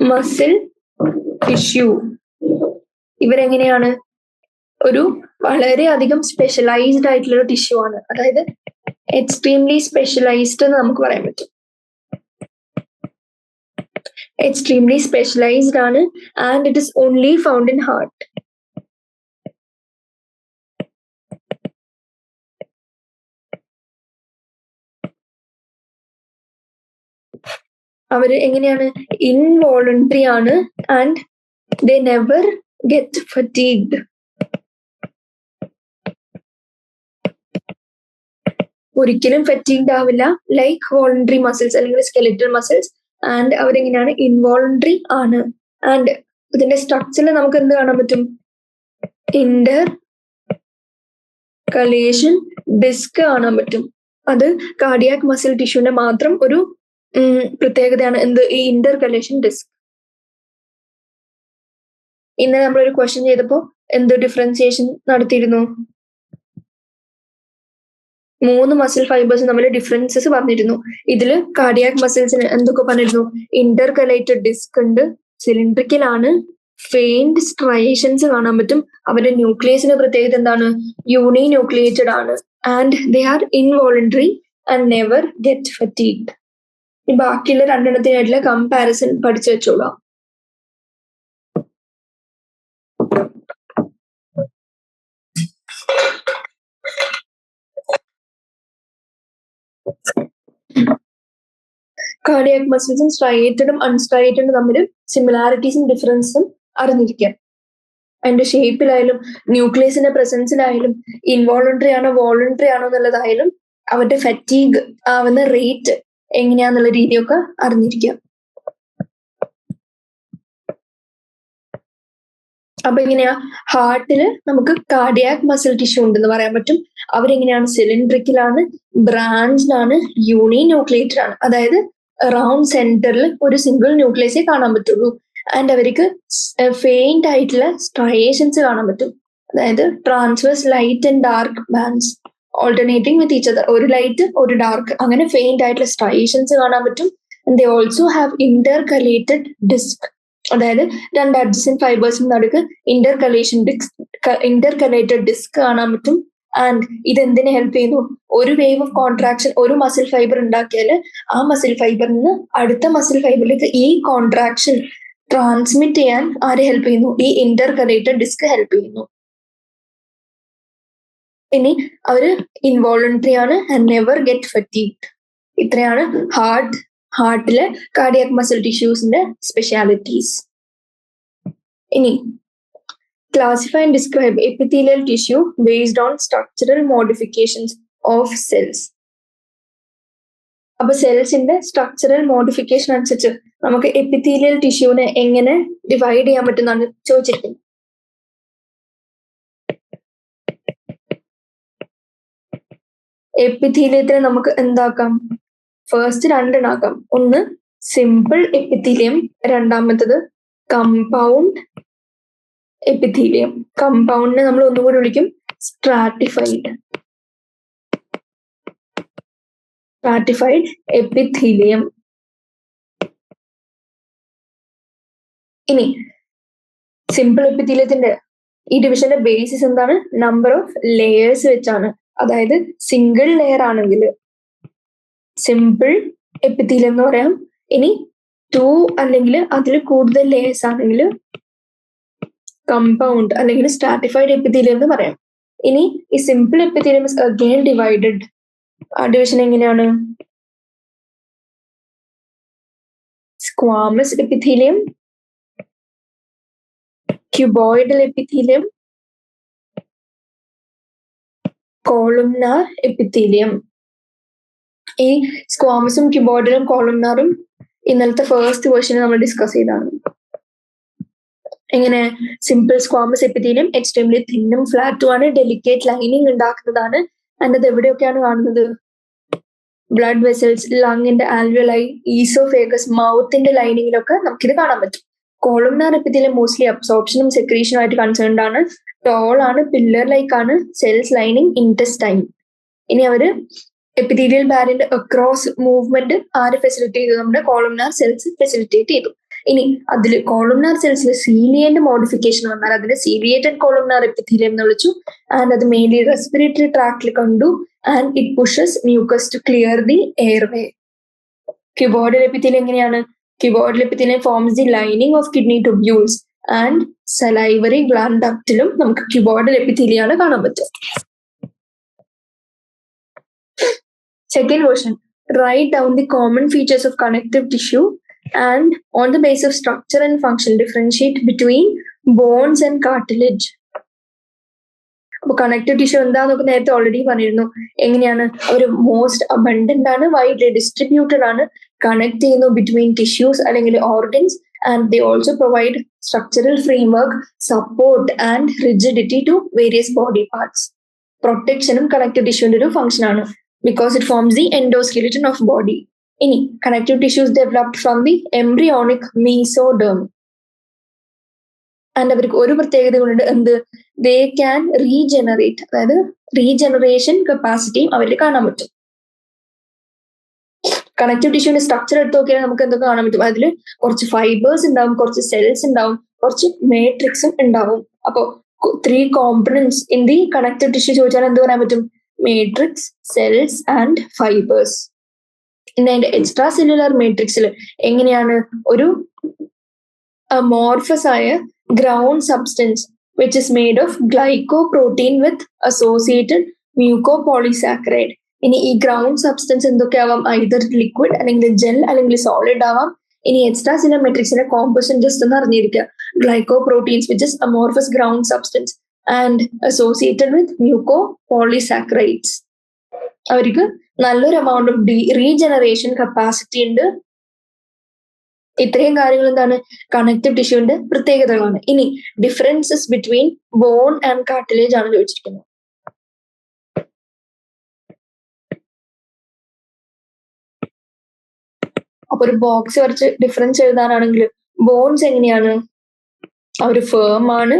muscle tissue. ഇവരെങ്ങനെയാണ്? ഒരു വളരെയധികം സ്പെഷ്യലൈസ്ഡ് ആയിട്ടുള്ള ടിഷ്യൂ ആണ്, അതായത് എക്സ്ട്രീംലി സ്പെഷ്യലൈസ്ഡ് എന്ന് നമുക്ക് പറയാൻ പറ്റും. എക്സ്ട്രീംലി സ്പെഷ്യലൈസ്ഡ് ആണ് and it is only found in heart. അവര് എങ്ങനെയാണ്? ഇൻവോളണ്ടറി ആണ് ആൻഡ് ദേ നെവർ ഗെറ്റ് ഫറ്റീഗ്ഡ്. ഒരിക്കലും ഫറ്റീഗ്ഡ് ആവില്ല ലൈക്ക് വോളണ്ടറി മസിൽസ് അല്ലെങ്കിൽ സ്കെലിറ്റൽ മസിൽസ്. ആൻഡ് അവരെങ്ങനെയാണ്? ഇൻവോളണ്ടറി ആണ്. ആൻഡ് ഇതിന്റെ സ്ട്രക്ചറിൽ നമുക്ക് എന്ത് കാണാൻ പറ്റും? ഇന്റർകലേഷൻ ഡിസ്ക് കാണാൻ പറ്റും. അത് കാർഡിയാക് മസിൽ ടിഷ്യൂന്റെ മാത്രം ഒരു പ്രത്യേകതയാണ്. എന്ത്? ഈ ഇന്റർകലേഷൻ ഡിസ്ക്. ഇന്നലെ നമ്മളൊരു ക്വസ്റ്റ്യൻ ചെയ്തപ്പോ എന്ത് ഡിഫറൻസിയേഷൻ നടത്തിയിരുന്നു? 3 മസിൽ ഫൈബേഴ്സ് തമ്മിൽ ഡിഫറൻസസ് പറഞ്ഞിരുന്നു. ഇതില് കാർഡിയാക് മസിൽസിന് എന്തൊക്കെ പറഞ്ഞിരുന്നു? ഇന്റർകലേറ്റഡ് ഡിസ്ക് ഉണ്ട്, സിലിണ്ടറിക്കൽ ആണ്, ഫെയിൻഡ് സ്ട്രയേഷൻസ് കാണാൻ പറ്റും, അവരുടെ ന്യൂക്ലിയസിന്റെ പ്രത്യേകത എന്താണ്? യൂണി ന്യൂക്ലിയേറ്റഡ് ആണ്, and they are involuntary and never get ഫറ്റീഗ്ഡ്. ഈ ബാക്കിയുള്ള രണ്ടെണ്ണത്തിനായിട്ടുള്ള കമ്പാരിസൺ പഠിച്ചു വെച്ചോളാം. കാർഡിയാക് മസിൽസും സ്ട്രയേറ്റഡും അൺസ്ട്രയേറ്റഡും തമ്മിൽ സിമിലാരിറ്റീസും ഡിഫറൻസും അറിഞ്ഞിരിക്കാം. അതിന്റെ ഷേപ്പിലായാലും ന്യൂക്ലിയസിന്റെ പ്രസൻസിലായാലും ഇൻവോളണ്ടറി ആണോ വോളണ്ടറി ആണോ എന്നുള്ളതായാലും അവരുടെ ഫറ്റീഗ് ആവുന്ന റേറ്റ് എങ്ങനെയാന്നുള്ള രീതിയൊക്കെ അറിഞ്ഞിരിക്കാം. അപ്പൊ എങ്ങനെയാ? ഹാർട്ടില് നമുക്ക് കാർഡിയാക് മസിൽ ടിഷ്യൂ ഉണ്ടെന്ന് പറയാൻ പറ്റും. അവരെങ്ങനെയാണ്? സിലിണ്ടറിക്കലാണ്, ബ്രാഞ്ച്ഡ് ആണ്, യൂണി ന്യൂക്ലിയേറ്റഡ് ആണ്, അതായത് റൗണ്ട് സെന്ററിൽ ഒരു സിംഗിൾ ന്യൂക്ലിയസേ കാണാൻ പറ്റുള്ളൂ. ആൻഡ് അവർക്ക് ഫെയിൻഡ് ആയിട്ടുള്ള സ്ട്രയേഷൻസ് കാണാൻ പറ്റും, അതായത് transverse light and dark bands alternating with each other. ഒരു ലൈറ്റ് ഒരു ഡാർക്ക്, അങ്ങനെ ഫെയിൻഡ് ആയിട്ടുള്ള സ്ട്രയേഷൻസ് കാണാൻ പറ്റും. And they also have intercalated disc, അതായത് രണ്ട് അഡ്ജസന്റ് ഫൈബേഴ്സിന് നടുക്ക് ഇന്റർകലേറ്റഡ് ഡിസ്ക് കാണാൻ പറ്റും. ആൻഡ് ഇതെന്തിനെ ഹെൽപ്പ് ചെയ്യുന്നു? ഒരു വേവ് ഓഫ് കോൺട്രാക്ഷൻ ഒരു മസിൽ ഫൈബർ ഉണ്ടാക്കിയാൽ ആ മസിൽ ഫൈബറിൽ നിന്ന് അടുത്ത മസിൽ ഫൈബറിലേക്ക് ഈ കോൺട്രാക്ഷൻ ട്രാൻസ്മിറ്റ് ചെയ്യാൻ ആരെ ഹെൽപ്പ് ചെയ്യുന്നു? ഈ ഇന്റർകലേറ്റഡ് ഡിസ്ക് ഹെൽപ്പ് ചെയ്യുന്നു. ഇനി അവര് ഇൻവോളണ്ടറി ആണ് ആൻഡ് നെവർ ഗെറ്റ് ഫറ്റീഗ്ഡ്. ഇത്രയാണ് ഹാർട്ടിലെ കാർഡിയാക് മസിൽ ടിഷ്യൂസിന്റെ സ്പെഷ്യാലിറ്റീസ്. ഇനി classify and describe epithelial tissue based on structural modifications of cells. അപ്പൊ സെൽസിന്റെ സ്ട്രക്ചറൽ മോഡിഫിക്കേഷൻ അനുസരിച്ച് നമുക്ക് എപ്പിത്തീലിയൽ ടിഷ്യൂവിനെ എങ്ങനെ ഡിവൈഡ് ചെയ്യാൻ പറ്റുന്നതാണ് ചോദിച്ചിരിക്കുന്നത്. എപ്പിത്തീലിയത്തിനെ നമുക്ക് എന്താക്കാം? ഫസ്റ്റ് രണ്ടെണ്ണാക്കാം. ഒന്ന് സിമ്പിൾ എപ്പിത്തീലിയം, രണ്ടാമത്തത് കമ്പൗണ്ട് എപ്പിത്തീലിയം. കമ്പൗണ്ടിനെ നമ്മൾ ഒന്നുകൂടി വിളിക്കും സ്ട്രാറ്റിഫൈഡ് എപ്പിത്തീലിയം. ഇനി സിമ്പിൾ എപ്പിത്തീലിയത്തിന്റെ ഈ ഡിവിഷന്റെ ബേസിസ് എന്താണ്? നമ്പർ ഓഫ് ലെയേഴ്സ് വെച്ചാണ്. അതായത് സിംഗിൾ ലെയർ ആണെങ്കിൽ സിമ്പിൾ എപ്പിത്തീലിയം എന്ന് പറയാം. ഇനി 2 അല്ലെങ്കിൽ അതിൽ കൂടുതൽ ലെയേഴ്സ് ആണെങ്കിൽ കമ്പൗണ്ട് അല്ലെങ്കിൽ സ്ട്രാറ്റിഫൈഡ് എപ്പിത്തീലിയം എന്ന് പറയാം. ഇനി ഈ simple epithelium is again divided ആ ഡിവിഷൻ എങ്ങനെയാണ്? Squamous epithelium, cuboidal epithelium, കോളുംനാർ epithelium. ഈ സ്ക്വാമസും ക്യൂബോയിഡലും കോളുംനാറും ഇന്നലത്തെ ഫസ്റ്റ് ക്വസ്റ്റ്യൻ നമ്മൾ ഡിസ്കസ് ചെയ്താണ്. എങ്ങനെ? സിമ്പിൾ സ്ക്വാമസ് എപ്പിത്തീലിയം എക്സ്ട്രീംലി തിന്നും ഫ്ലാറ്റും ആണ്, ഡെലിക്കേറ്റ് ലൈനിങ് ഉണ്ടാക്കുന്നതാണ്. അത് എവിടെയൊക്കെയാണ് കാണുന്നത്? ബ്ലഡ് വെസൽസ്, ലങ്ങിന്റെ ആൽവിയോലൈ, ഈസോഫേഗസ്, മൗത്തിന്റെ ലൈനിങ്ങിലൊക്കെ നമുക്കിത് കാണാൻ പറ്റും. കോളുംനാർ എപ്പിത്തീലിയം മോസ്റ്റ്ലി അബ്സോർപ്ഷനും സെക്രീഷനും ആയിട്ട് കൺസേൺഡ് ആണ്. ടോൾ ആണ്, പില്ലർ ലൈക്ക് ആണ്, സെൽസ് ലൈനിങ് ഇൻറ്റസ്റ്റൈൻ. ഇനി അവര് എപ്പിത്തീലിയൽ ബാരിയറിന്റെ അക്രോസ് മൂവ്മെന്റ് ആര് ഫെസിലിറ്റേറ്റ് ചെയ്തു? നമ്മുടെ കോളുംനാർ സെൽസ് ഫെസിലിറ്റേറ്റ് ചെയ്തു. ഇനി അതിൽ കോളുംനാർ സെൽസിൽ സീലിയന്റ് മോഡിഫിക്കേഷൻ വന്നാൽ അതിനെ സീലിയേറ്റഡ് കോളുംനാർ എപ്പിത്തീലിയം എന്ന് വിളിച്ചു. ആൻഡ് അത് മെയിൻലി റെസ്പിറേറ്ററി ട്രാക്റ്റിൽ കണ്ടു. And it pushes mucus to clear the airway. Cuboidal epithelium എങ്ങനെയാണ്? Cuboidal epithelium forms the lining of kidney tubules and salivary gland ഡക്റ്റിലും നമുക്ക് ക്യൂബോയിഡൽ എപ്പിത്തീലിയാണ് കാണാൻ പറ്റും. Second version, write down the common features of connective tissue and on the basis of structure and function differentiate between bones and cartilage. അപ്പൊ connective tissue എന്താന്നൊക്കെ നേരത്തെ already പറഞ്ഞിരുന്നു. എങ്ങനെയാണ്? അവർ മോസ്റ്റ് അബണ്ടന്റ് ആണ്, വൈഡ്ലി ഡിസ്ട്രിബ്യൂട്ടഡ് ആണ്, കണക്ട് ചെയ്യുന്നു between tissues അല്ലെങ്കിൽ organs. And they also provide structural framework, support and rigidity to various body parts. പ്രൊട്ടക്ഷനും കണക്റ്റീവ് ടിഷ്യൂവിന്റെ ഒരു ഫംഗ്ഷൻ ആണ്, because it forms the endoskeleton of body. ഇനി connective tissues developed from the embryonic mesoderm. And അവർക്ക് ഒരു പ്രത്യേകത കൊണ്ട് എന്ത്? ദേ ക്യാൻ റീജനറേറ്റ്, അതായത് റീജനറേഷൻ കപ്പാസിറ്റിയും അവരിൽ കാണാൻ പറ്റും. കണക്റ്റീവ് ടിഷ്യൂവിന്റെ സ്ട്രക്ചർ എടുത്ത് നോക്കിയാൽ നമുക്ക് എന്തൊക്കെ കാണാൻ പറ്റും? അതിൽ കുറച്ച് ഫൈബേഴ്സ് ഉണ്ടാവും, കുറച്ച് സെൽസ് ഉണ്ടാവും, കുറച്ച് മാട്രിക്സും ഉണ്ടാവും. അപ്പോ 3 components in the connective tissue ചോദിച്ചാൽ എന്ത് പറയാൻ പറ്റും? matrix, cells and fibers. ഇനി അതിന്റെ എക്സ്ട്രാ സെല്ലുലാർ മാട്രിക്സിൽ എങ്ങനെയാണ്? ഒരു amorphous ആയ ground substance which is made of glycoprotein with associated mucopolysaccharide. ഇനി ഈ ഗ്രൗണ്ട് സബ്സ്റ്റൻസ് എന്തൊക്കെ ആവാം? either ലിക്വിഡ് അല്ലെങ്കിൽ ജെൽ അല്ലെങ്കിൽ സോളിഡ് ആവാം. ഇനി എക്സ്ട്രാ സെല്ലുലാർ മാട്രിക്സിന്റെ കോമ്പോസിഷൻ ജസ്റ്റ് ഒന്ന് അറിഞ്ഞിരിക്കുക. glycoproteins which is amorphous ground substance and associated with mucopolysaccharides. അവർക്ക് നല്ലൊരു എമൗണ്ട് ഓഫ് റീജനറേഷൻ കപ്പാസിറ്റി ഉണ്ട്. ഇത്രയും കാര്യങ്ങൾ എന്താണ്? കണക്റ്റീവ് ടിഷ്യൂവിന്റെ പ്രത്യേകതകളാണ്. ഇനി differences between bone and cartilage ആണ് ചോദിച്ചിരിക്കുന്നത്. അപ്പൊ ഒരു ബോക്സ് വരച്ച് ഡിഫറൻസ് എഴുതാനാണെങ്കിൽ ബോൺസ് എങ്ങനെയാണ്? അവര് ഫേം ആണ്,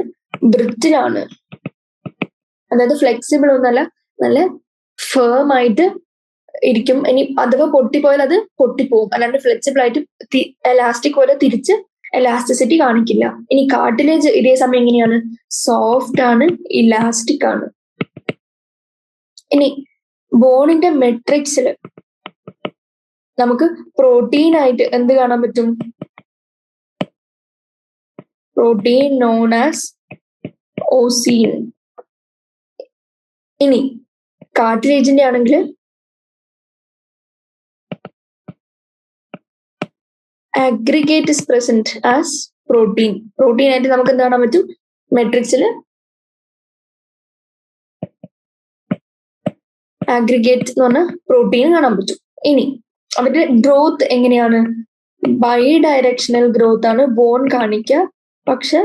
ബ്രിറ്റിൽ ആണ്, അതായത് ഫ്ലെക്സിബിൾ ഒന്നല്ല, നല്ല ഫേം ആയിട്ട് ഇരിക്കും. ഇനി അഥവാ പൊട്ടിപ്പോയാൽ അത് പൊട്ടിപ്പോവും, അല്ലാണ്ട് ഫ്ലെക്സിബിൾ ആയിട്ട് എലാസ്റ്റിക് പോലെ തിരിച്ച് എലാസ്റ്റിസിറ്റി കാണിക്കില്ല. ഇനി കാർട്ടിലേജ് ഇതേ സമയം എങ്ങനെയാണ്? സോഫ്റ്റ് ആണ്, ഇലാസ്റ്റിക് ആണ്. ഇനി ബോണിന്റെ മെട്രിക്സിൽ നമുക്ക് പ്രോട്ടീൻ ആയിട്ട് എന്ത് കാണാൻ പറ്റും? Protein known as ossein. ഇനി കാർട്ടിലേജിന്റെ ആണെങ്കിൽ aggregate is present as protein. Protein ആയിട്ട് നമുക്ക് എന്ത് കാണാൻ പറ്റും? മെട്രിക്സിൽ aggregate എന്ന് പറഞ്ഞ പ്രോട്ടീൻ കാണാൻ പറ്റും. ഇനി അവരുടെ ഗ്രോത്ത് എങ്ങനെയാണ്? ബൈ ഡയറക്ഷണൽ ഗ്രോത്ത് ആണ് ബോൺ കാണിക്കുക, പക്ഷെ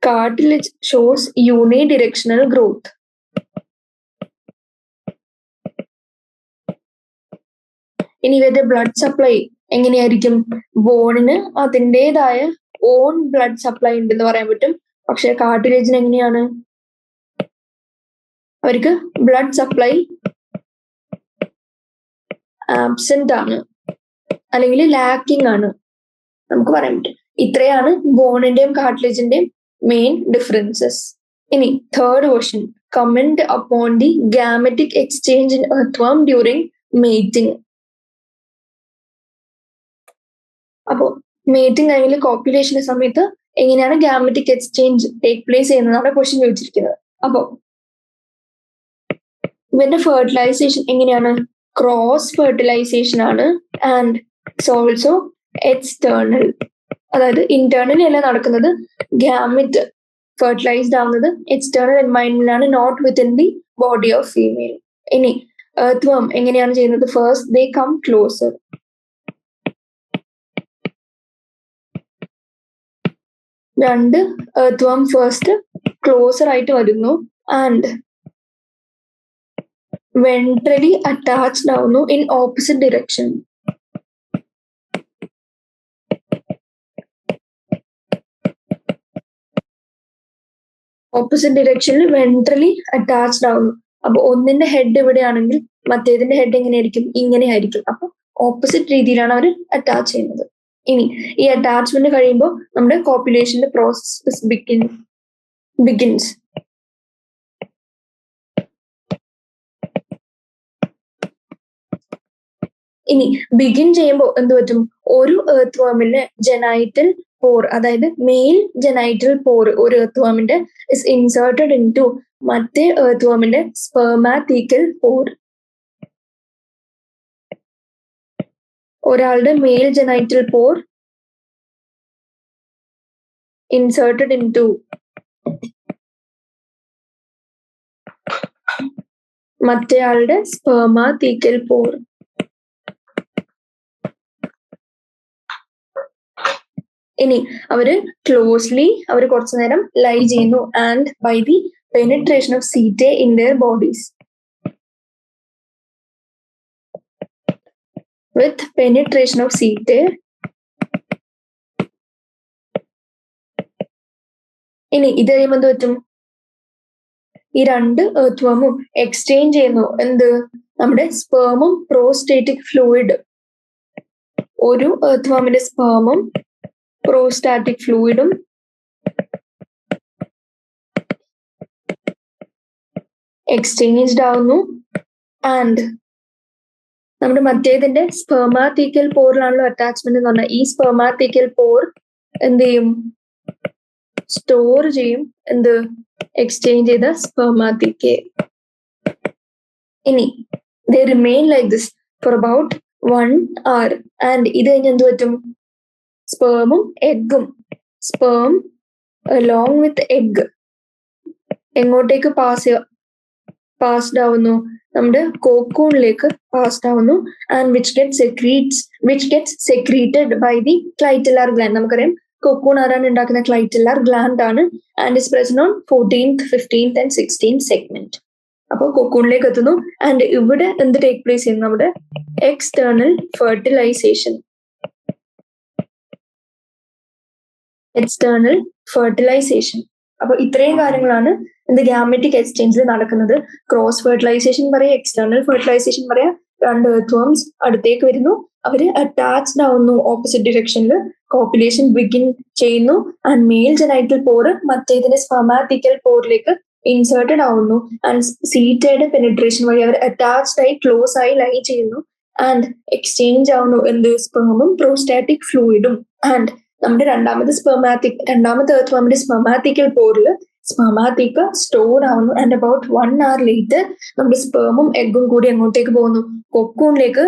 കാർട്ടിലേജ് ഷോസ് യൂണി ഡിറക്ഷണൽ ഗ്രോത്ത്. ഇനി ഇവരുടെ ബ്ലഡ് സപ്ലൈ എങ്ങനെയായിരിക്കും? ബോണിന് അതിൻ്റെതായ ഓൺ ബ്ലഡ് സപ്ലൈ ഉണ്ടെന്ന് പറയാൻ പറ്റും, പക്ഷെ കാർട്ടിലേജിന് എങ്ങനെയാണ്? അവർക്ക് ബ്ലഡ് സപ്ലൈ ആബ്സെന്റ് ആണ്, അല്ലെങ്കിൽ ലാക്കിംഗ് ആണ് നമുക്ക് പറയാൻ പറ്റും. ഇത്രയാണ് ബോണിന്റെയും കാർട്ടിലേജിന്റെയും മെയിൻ ഡിഫറൻസസ്. ഇനി third question, comment upon the gametic exchange in earthworm during mating. അപ്പോ മേറ്റിംഗ് അല്ലെങ്കിൽ കോപ്പുലേഷന്റെ സമയത്ത് എങ്ങനെയാണ് ഗാമറ്റിക് എക്സ്ചേഞ്ച് ടേക്ക് പ്ലേസ് ചെയ്യുന്നതാണ് ക്വസ്റ്റ്യൻ ചോദിച്ചിരിക്കുന്നത്. അപ്പോ ഇവന്റെ ഫെർട്ടിലൈസേഷൻ എങ്ങനെയാണ്? ക്രോസ് ഫെർട്ടിലൈസേഷൻ ആണ്. And it's also external. അതായത് ഇന്റേണലി അല്ല നടക്കുന്നത്. ഗ്യാമിറ്റ് ഫെർട്ടിലൈസ്ഡ് ആവുന്നത് എക്സ്റ്റേണൽ എൻവയൺമെന്റിലാണ്, not within the body of female. ഇനി earthworm എങ്ങനെയാണ് ചെയ്യുന്നത്? First they come closer. രണ്ട് earthworm ഫസ്റ്റ് ക്ലോസർ ആയിട്ട് വരുന്നു ആൻഡ് വെൻട്രലി അറ്റാച്ച്ഡ് ആവുന്നു ഇൻ ഓപ്പോസിറ്റ് ഡിറക്ഷൻ. ഓപ്പോസിറ്റ് ഡിറക്ഷനിൽ വെൻട്രലി അറ്റാച്ച്ഡ് ആവുന്നു. അപ്പൊ ഒന്നിന്റെ ഹെഡ് ഇവിടെയാണെങ്കിൽ മറ്റേതിന്റെ ഹെഡ് എങ്ങനെയായിരിക്കും? ഇങ്ങനെ ആയിരിക്കും. അപ്പൊ ഓപ്പോസിറ്റ് രീതിയിലാണ് അവർ അറ്റാച്ച് ചെയ്യുന്നത്. ഇനി ഈ അറ്റാച്ച്മെന്റ് കഴിയുമ്പോൾ നമ്മുടെ കോപ്പുലേഷന്റെ പ്രോസസ് ബിഗിൻസ്. ഇനി ബിഗിൻ ചെയ്യുമ്പോൾ എന്ത് പറ്റും? ഒരു earthwormന്റെ ജെനൈറ്റൽ പോർ, അതായത് മെയിൽ ജെനൈറ്റൽ പോർ ഒരു earthwormന്റെ ഇസ് ഇൻസേർട്ടഡ് ഇൻ ടു മറ്റേ earthwormന്റെ സ്പെർമാത്തീക്കൽ പോർ. ഒരാളുടെ male genital pore inserted in to മറ്റേ ആളുടെ സ്പെർമാത്തീക്കൽ പോർ. ഇനി അവര് ക്ലോസ്ലി കുറച്ചു നേരം ലൈ ചെയ്യുന്നു and by the penetration of setae in their bodies. With penetration of setae. ഇനി ഇത് കഴിയുമ്പോൾ എന്ത് പറ്റും? ഈ രണ്ട് earthwormഉം എക്സ്ചേഞ്ച് ചെയ്യുന്നു. എന്ത്? നമ്മുടെ സ്പെർമും പ്രോസ്റ്റാറ്റിക് ഫ്ലൂയിഡ്. ഒരു earthwormന്റെ സ്പെർമും പ്രോസ്റ്റാറ്റിക് ഫ്ലൂയിഡും എക്സ്ചേഞ്ച്ഡ് ആവുന്നു ആൻഡ് നമ്മുടെ മറ്റേതിന്റെ സ്പെർമാത്തീക്കൽ പോറിലാണല്ലോ അറ്റാച്ച്മെന്റ് എന്ന് പറഞ്ഞാൽ, ഈ സ്പെർമാത്തീക്കൽ പോർ എന്ത് ചെയ്യും? സ്റ്റോർ ചെയ്യും. എന്ത്? എക്സ്ചേഞ്ച് ചെയ്ത സ്പെർമാത്തീക്കെ. ഇനി they remain like this for about 1 hour and ഇത് കഴിഞ്ഞ് എന്ത് പറ്റും? സ്പേമും എഗ്ഗും, സ്പേം അലോങ് വിത്ത് എഗ് എങ്ങോട്ടേക്ക് പാസ്ഡ് ആവുന്നു? നമ്മുടെ കോക്കൂണിലേക്ക് പാസ്ഡ് ആവുന്നു and which gets secreted by the clitellar gland. നമുക്കറിയാം കൊക്കൂൺ ആരാണ് ഉണ്ടാക്കുന്ന? ക്ലൈറ്റലാർ ഗ്ലാൻഡ് ആണ്. And is present on 14th, 15th and 16th segment. അപ്പോൾ കൊക്കൂണിലേക്ക് എത്തുന്നു ആൻഡ് ഇവിടെ എന്ത് ടേക്ക് പ്ലേസ് ചെയ്യുന്നു? നമ്മുടെ എക്സ്റ്റേണൽ ഫെർട്ടിലൈസേഷൻ. External fertilisation. അപ്പൊ ഇത്രയും കാര്യങ്ങളാണ് എന്ത് ഗ്യാമെറ്റിക് എക്സ്ചേഞ്ചിൽ നടക്കുന്നത്. ക്രോസ് ഫെർട്ടിലൈസേഷൻ പറയാ, എക്സ്റ്റേണൽ ഫെർട്ടിലൈസേഷൻ പറയാ. രണ്ട് earthworms അടുത്തേക്ക് വരുന്നു, അവര് അറ്റാച്ച്ഡ് ആവുന്നു ഓപ്പോസിറ്റ് ഡിറക്ഷനിൽ, കോപ്പുലേഷൻ ബിഗിൻ ചെയ്യുന്നു ആൻഡ് മെയിൽ ജെനൈറ്റൽ പോർ മറ്റേതിന്റെ സ്പെർമാത്തിക്കൽ പോറിലേക്ക് ഇൻസേർട്ടഡ് ആവുന്നു ആൻഡ് സീറ്റയുടെ പെനിട്രേഷൻ വഴി അവർ അറ്റാച്ച്ഡ് ആയി ക്ലോസ് ആയി ലൈ ചെയ്യുന്നു ആൻഡ് എക്സ്ചേഞ്ച് ആവുന്നു എന്ത്? സ്പെർമും പ്രോസ്റ്റാറ്റിക് ഫ്ലൂയിഡും. ആൻഡ് നമ്മുടെ രണ്ടാമത്തെ earthwormന്റെ സ്പെർമാത്തിക്കൽ പോറിൽ സ്പെർമാത്തിക്ക സ്റ്റോർ ആവുന്നു ആൻഡ് അബൌട്ട് 1 hour ലേറ്റർ നമ്മുടെ സ്പെർമും എഗ്ഗും കൂടി എങ്ങോട്ടേക്ക് പോകുന്നു? കൊക്കൂണിലേക്ക്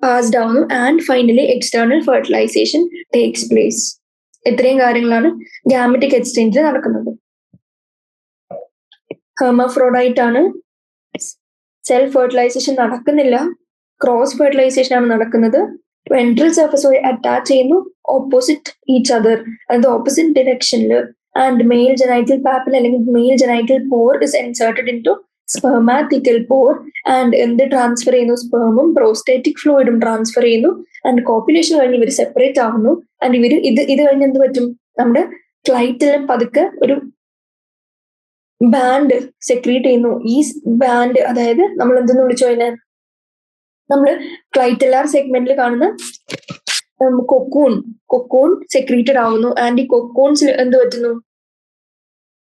പാസ്ഡ് ആവുന്നു and finally external fertilisation takes place. ഇത്രയും കാര്യങ്ങളാണ് ഗ്യാമെറ്റിക് എക്സ്ചേഞ്ചിൽ നടക്കുന്നത്. ഹെർമഫ്രോഡൈറ്റ് ആണ്. സെൽഫ് ഫെർട്ടിലൈസേഷൻ നടക്കുന്നില്ല, ക്രോസ് ഫെർട്ടിലൈസേഷൻ ആണ് നടക്കുന്നത്. വെൻട്രൽ സർഫസ് വഴി അറ്റാച്ച് ചെയ്യുന്നു ഓപ്പോസിറ്റ് ഈച്ച് അതർ, അതായത് ഓപ്പോസിറ്റ് ഡിറക്ഷനിൽ. ആൻഡ് മെയിൽ ജെനൈറ്റൽ പാപ്പിൽ അല്ലെങ്കിൽ male genital pore is inserted in to spermathecal pore and എന്ത് ട്രാൻസ്ഫർ ചെയ്യുന്നു? സ്പെർമും പ്രോസ്റ്റാറ്റിക് ഫ്ലൂയിഡും ട്രാൻസ്ഫർ ചെയ്യുന്നു ആൻഡ് കോപ്പുലേഷൻ കഴിഞ്ഞ് ഇവർ സെപ്പറേറ്റ് ആവുന്നു ആൻഡ് ഇത് കഴിഞ്ഞ് എന്ത് പറ്റും? നമ്മുടെ ക്ലൈറ്റിലും പതുക്കെ ഒരു ബാൻഡ് സെക്രീറ്റ് ചെയ്യുന്നു. ഈ ബാൻഡ് അതായത് നമ്മൾ എന്തെന്ന് വിളിച്ചു കഴിഞ്ഞാൽ നമ്മള് ക്ലൈറ്റലാർ സെഗ്മെന്റിൽ കാണുന്ന കൊക്കൂൺ സെക്രീറ്റഡ് ആവുന്നു ആൻഡ് ഈ കൊക്കൂൺസിൽ എന്ത് പറ്റുന്നു?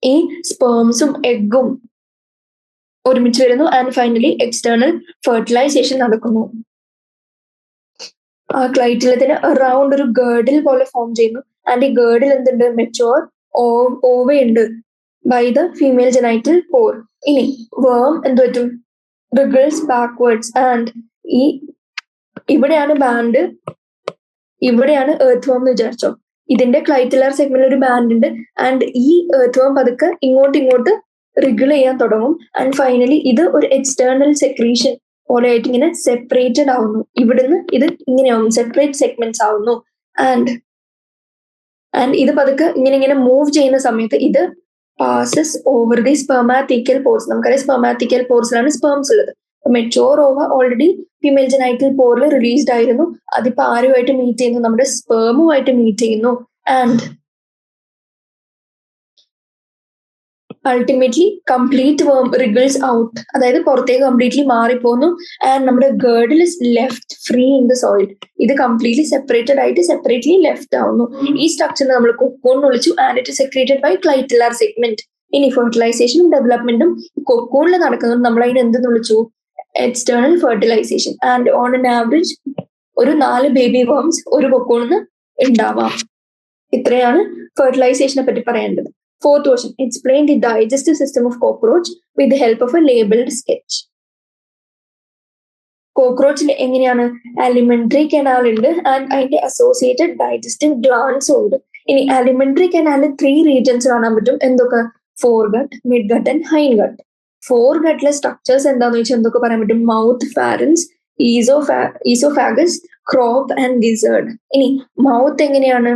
ഈ സ്പേംസും എഗ്ഗും ഒരുമിച്ച് വരുന്നു ആൻഡ് ഫൈനലി എക്സ്റ്റേണൽ ഫെർട്ടിലൈസേഷൻ നടക്കുന്നു. ആ ക്ലൈറ്റിലത്തിന് അറൌണ്ട് ഒരു ഗേർഡിൽ പോലെ ഫോം ചെയ്യുന്നു ആൻഡ് ഈ ഗേർഡിൽ എന്തുണ്ട്? Mature ഓവയുണ്ട്. by the female genital pore. ഇനി worm എന്ത് പറ്റും? wriggles backwards and ഇവിടെയാണ് ബാൻഡ്, ഇവിടെയാണ് എർത്ത് വോം എന്ന് വിചാരിച്ചോ. ഇതിന്റെ ക്ലൈറ്റലർ സെഗ്മെന്റിൽ ഒരു ബാൻഡ് ഉണ്ട് ആൻഡ് ഈ എർത്ത് വോം പതുക്കെ ഇങ്ങോട്ട് റിഗിൾ ചെയ്യാൻ തുടങ്ങും ആൻഡ് ഫൈനലി ഇത് ഒരു എക്സ്റ്റേണൽ സെക്രീഷൻ പോലെ ആയിട്ട് ഇങ്ങനെ സെപ്പറേറ്റഡ് ആവുന്നു. ഇവിടുന്ന് ഇത് ഇങ്ങനെയാവും, സെപ്പറേറ്റ് സെഗ്മെന്റ്സ് ആവുന്നു ആൻഡ് ഇത് പതുക്കെ ഇങ്ങനെ മൂവ് ചെയ്യുന്ന സമയത്ത് ഇത് passes over the spermathecal pores. നമുക്കറിയാം സ്പെർമാത്തിക്കൽ പോർസിലാണ് സ്പേംസ് ഉള്ളത്. Mature ova already female genital പോറിൽ റിലീസ്ഡ് ആയിരുന്നു. അതിപ്പോ ആരുമായിട്ട് മീറ്റ് ചെയ്യുന്നു? നമ്മുടെ സ്പേമുമായിട്ട് മീറ്റ് ചെയ്യുന്നു and ultimately complete worm wriggles out, അതായത് പുറത്തേക്ക് കംപ്ലീറ്റ്ലി മാറിപ്പോന്നു ആൻഡ് നമ്മുടെ girdle is left free in the soil. ഇത് കംപ്ലീറ്റ്ലി സെപ്പറേറ്റഡ് ആയിട്ട് സെപ്പറേറ്റ്ലി ലെഫ്റ്റ് ആവുന്നു. ഈ സ്ട്രക്ചറിനെ നമ്മൾ കൊക്കോൺ എന്ന് വിളിച്ചു and it secreted by clitellar segment. ഇനി ഫെർട്ടിലൈസേഷനും ഡെവലപ്മെന്റും കൊക്കോണിൽ നടക്കുന്നത് നമ്മൾ അതിന് എന്തെന്ന് വിളിച്ചു? External fertilisation. And on an average ഒരു 4 ബേബി വർംസ് ഒരു കൊക്കോണിന്ന് ഉണ്ടാവാം. ഇത്രയാണ് ഫെർട്ടിലൈസേഷനെ പറ്റി പറയേണ്ടത്. Fourth question, explain the digestive system of cockroach with the help of a labeled sketch. കോക്രോച്ചിൽ എങ്ങനെയാണ്? alimentary canal ഉണ്ട് ആൻഡ് അതിന്റെ അസോസിയേറ്റഡ് ഡൈജസ്റ്റീവ് ഗ്ലാൻസ് ഉണ്ട്. ഇനി alimentary canal 3 regions കാണാൻ പറ്റും. എന്തൊക്കെ? Foregut, midgut and hindgut. ഫോർഗട്ടിലെ സ്ട്രക്ചേഴ്സ് എന്താന്ന് വെച്ചാൽ എന്തൊക്കെ പറയാൻ പറ്റും? Mouth, pharynx, oesophagus, crop and gizzard. ഇനി മൗത്ത് എങ്ങനെയാണ്?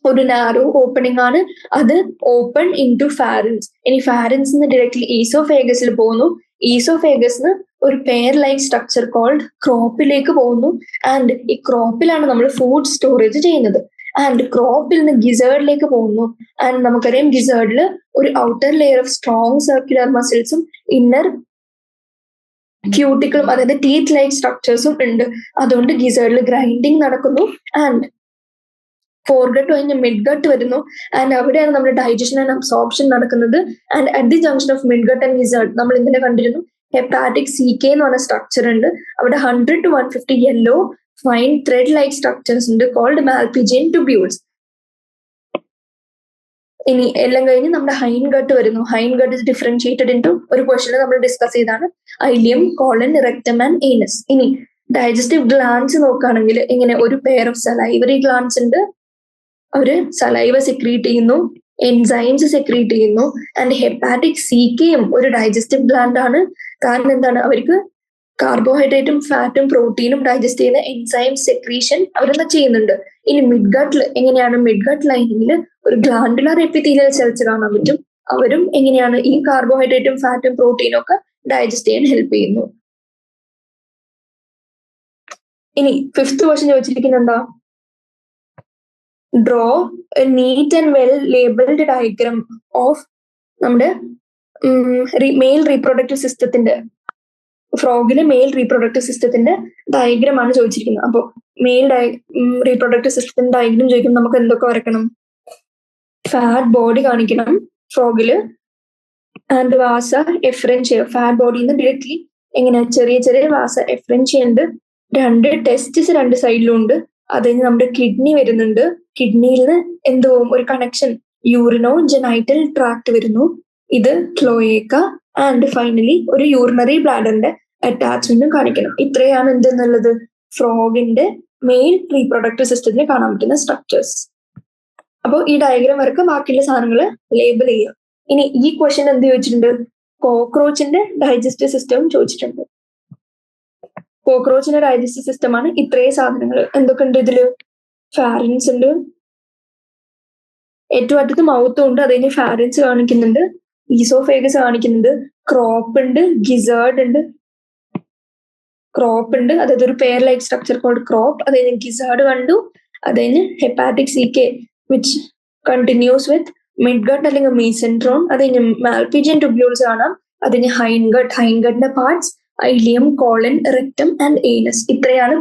ഒരു നാരോ ഓപ്പണിംഗ് ആണ്, അത് ഓപ്പൺ ഇൻ ടു ഫാരൻസ്. ഇനി ഫാരൻസ് ഡയറക്ട്ലി ഈസോഫേഗസിൽ പോകുന്നു. ഈസോഫേഗസിന് ഒരു പെയർ ലൈക്ക് സ്ട്രക്ചർ കോൾഡ് ക്രോപ്പിലേക്ക് പോകുന്നു ആൻഡ് ഈ ക്രോപ്പിലാണ് നമ്മൾ ഫുഡ് സ്റ്റോറേജ് ചെയ്യുന്നത്. ആൻഡ് ക്രോപ്പിൽ നിന്ന് ഗിസേർഡിലേക്ക് പോകുന്നു ആൻഡ് നമുക്കറിയാം ഗിസേർഡിൽ ഒരു outer layer of strong circular മസിൽസും ഇന്നർ ക്യൂട്ടിക്കിളും അതായത് ടീത്ത് ലൈക്ക് സ്ട്രക്ചേഴ്സും ഉണ്ട്. അതുകൊണ്ട് ഗിസേർഡിൽ ഗ്രൈൻഡിങ് നടക്കുന്നു ആൻഡ് ഫോർഗട്ട് കഴിഞ്ഞ് മിഡ്ഗട്ട് വരുന്നു ആൻഡ് അവിടെയാണ് നമ്മുടെ ഡൈജഷൻ ആൻഡ് അബ്സോർപ്ഷൻ നടക്കുന്നത്. And at the junction of midgut and gizzard നമ്മൾ ഇന്നലെ കണ്ടിരുന്നു ഹെപ്പാറ്റിക് CK എന്ന് പറഞ്ഞ സ്ട്രക്ചർ ഉണ്ട്. അവിടെ 100 to 150 yellow fine thread like structures ഉണ്ട് കോൾഡ് മാൽപിജിയൻ ട്യൂബ്യൂൾസ്. ഇനി എല്ലാം കഴിഞ്ഞ് നമ്മുടെ ഹൈൻഗട്ട് വരുന്നു. Hindgut is differentiated into ഒരു ക്വസ്റ്റനിൽ നമ്മൾ ഡിസ്കസ് ചെയ്താണ് ileum, colon, rectum and anus. ഇനി ഡൈജസ്റ്റീവ് ഗ്ലാൻസ് നോക്കുകയാണെങ്കിൽ ഇങ്ങനെ ഒരു പെയർ ഓഫ് സലൈവറി ഗ്ലാൻസ് ഉണ്ട്. അവര് സലൈവ സെക്രീറ്റ് ചെയ്യുന്നു, എൻസൈംസ് സെക്രീറ്റ് ചെയ്യുന്നു ആൻഡ് ഹെപ്പാറ്റിക് CKയും ഒരു ഡൈജസ്റ്റീവ് ഗ്ലാൻഡ് ആണ്. കാരണം എന്താണ്? അവർക്ക് കാർബോഹൈഡ്രേറ്റും ഫാറ്റും പ്രോട്ടീനും ഡൈജസ്റ്റ് ചെയ്യുന്ന എൻസൈം സെക്രീഷൻ അവരെന്താ ചെയ്യുന്നുണ്ട്. ഇനി മിഡ്ഗട്ടിൽ എങ്ങനെയാണ്? മിഡ്ഗട്ട് ലൈനിങ്ങിൽ ഒരു ഗ്ലാൻഡുലർ എപ്പിത്തീലിയൽ സെൽസ് കാണാൻ പറ്റും. അവരും എങ്ങനെയാണ് ഈ കാർബോഹൈഡ്രേറ്റും ഫാറ്റും പ്രോട്ടീനും ഒക്കെ ഡൈജസ്റ്റ് ചെയ്യാൻ ഹെൽപ്പ് ചെയ്യുന്നു. ഇനി 5th ക്വസ്റ്റ്യൻ ചോദിച്ചിരിക്കുന്നത് എന്താ? Draw A neat and well labelled diagram of നമ്മുടെ മെയിൽ റീപ്രൊഡക്റ്റീവ് സിസ്റ്റത്തിന്റെ, ഫ്രോഗിലെ മെയിൽ റീപ്രൊഡക്റ്റീവ് സിസ്റ്റത്തിന്റെ ഡയഗ്രാം ആണ് ചോദിച്ചിരിക്കുന്നത്. അപ്പോൾ മെയിൽ റീപ്രൊഡക്റ്റീവ് സിസ്റ്റത്തിന്റെ ഡയഗ്രാം ചോദിക്കുമ്പോൾ നമുക്ക് എന്തൊക്കെ വരക്കണം? ഫാറ്റ് ബോഡി കാണിക്കണം ഫ്രോഗില് ആൻഡ് വാസ എഫ്രൻഷ്യ. ഫാറ്റ് ബോഡിന്ന് ഡയറക്ട്ലി എങ്ങനെ ചെറിയ വാസ എഫ്രൻഷ്യ ഉണ്ട്. 2 ടെസ്റ്റിസ് 2 സൈഡിലും ഉണ്ട്. അതിന് നമ്മുടെ കിഡ്നി വരുന്നുണ്ട്. കിഡ്നിയിൽ നിന്ന് എന്തോ ഒരു കണക്ഷൻ യൂറിനോ ജെനൈറ്റൽ ട്രാക്ട് വരുന്നു. ഇത് ക്ലോയേക്ക ആൻഡ് ഫൈനലി ഒരു യൂറിനറി ബ്ലാഡറിന്റെ അറ്റാച്ച്മെന്റും കാണിക്കണം. ഇത്രയാണ് എന്തെന്നുള്ളത് ഫ്രോഗിന്റെ മെയിൽ റീപ്രൊഡക്റ്റീവ് സിസ്റ്റത്തിൽ കാണാൻ പറ്റുന്ന സ്ട്രക്ചേഴ്സ്. അപ്പോൾ ഈ ഡയഗ്രാം വരക്ക് ബാക്കിയുള്ള സാധനങ്ങൾ ലേബിൾ ചെയ്യുക. ഇനി ഈ ക്വസ്റ്റ്യൻ എന്ത് ചോദിച്ചിട്ടുണ്ട്? കോക്രോച്ചിന്റെ ഡൈജസ്റ്റീവ് സിസ്റ്റം ചോദിച്ചിട്ടുണ്ട്. കോക്രോച്ചിന്റെ ഡൈജസ്റ്റീവ് സിസ്റ്റം ആണ് ഇത്രയും സാധനങ്ങൾ. എന്തൊക്കെ ഉണ്ട് ഇതില്? ഫാരൻസ് ഉണ്ട്, ഏറ്റവും അറ്റത്ത് മൗത്തും ഉണ്ട്, അത് കഴിഞ്ഞ് ഫാരൻസ് കാണിക്കുന്നുണ്ട്, ഈസോഫേഗസ് കാണിക്കുന്നുണ്ട്, ക്രോപ്പ് ഉണ്ട്, ഗിസേർഡ് ഉണ്ട്. ക്രോപ്പ് ഉണ്ട്, അതായത് ഒരു pear like structure called crop. അത് കഴിഞ്ഞ് ഗിസേർഡ് കണ്ടു. അത് കഴിഞ്ഞ് hepatic CK which continues with midgut അല്ലെങ്കിൽ മീസെൻട്രോൺ. അത് കഴിഞ്ഞ് മാൽപിജിയൻ ട്യൂബ്യൂൾസ് കാണാം. അത് കഴിഞ്ഞ് ഹൈൻഗട്ടിന്റെ parts ileum, colon, rectum and anus. ഇത്രയാണ്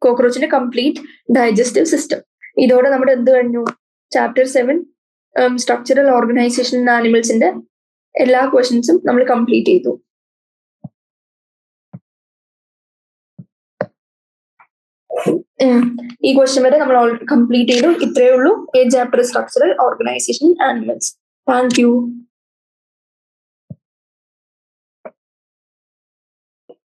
കോക്രോച്ചിന്റെ കംപ്ലീറ്റ് ഡൈജസ്റ്റീവ് സിസ്റ്റം. ഇതോടെ നമ്മുടെ എന്ത് കഴിഞ്ഞു? ചാപ്റ്റർ 7 സ്ട്രക്ചറൽ ഓർഗനൈസേഷൻ ഇൻ ആനിമൽസിന്റെ എല്ലാ ക്വസ്റ്റ്യൻസും നമ്മൾ കംപ്ലീറ്റ് ചെയ്തു. ഈ ക്വസ്റ്റ്യൻ വരെ നമ്മൾ കംപ്ലീറ്റ് ചെയ്തു. ഇത്രയേ ഉള്ളൂ. 8th chapter structural organisation animals. Thank you.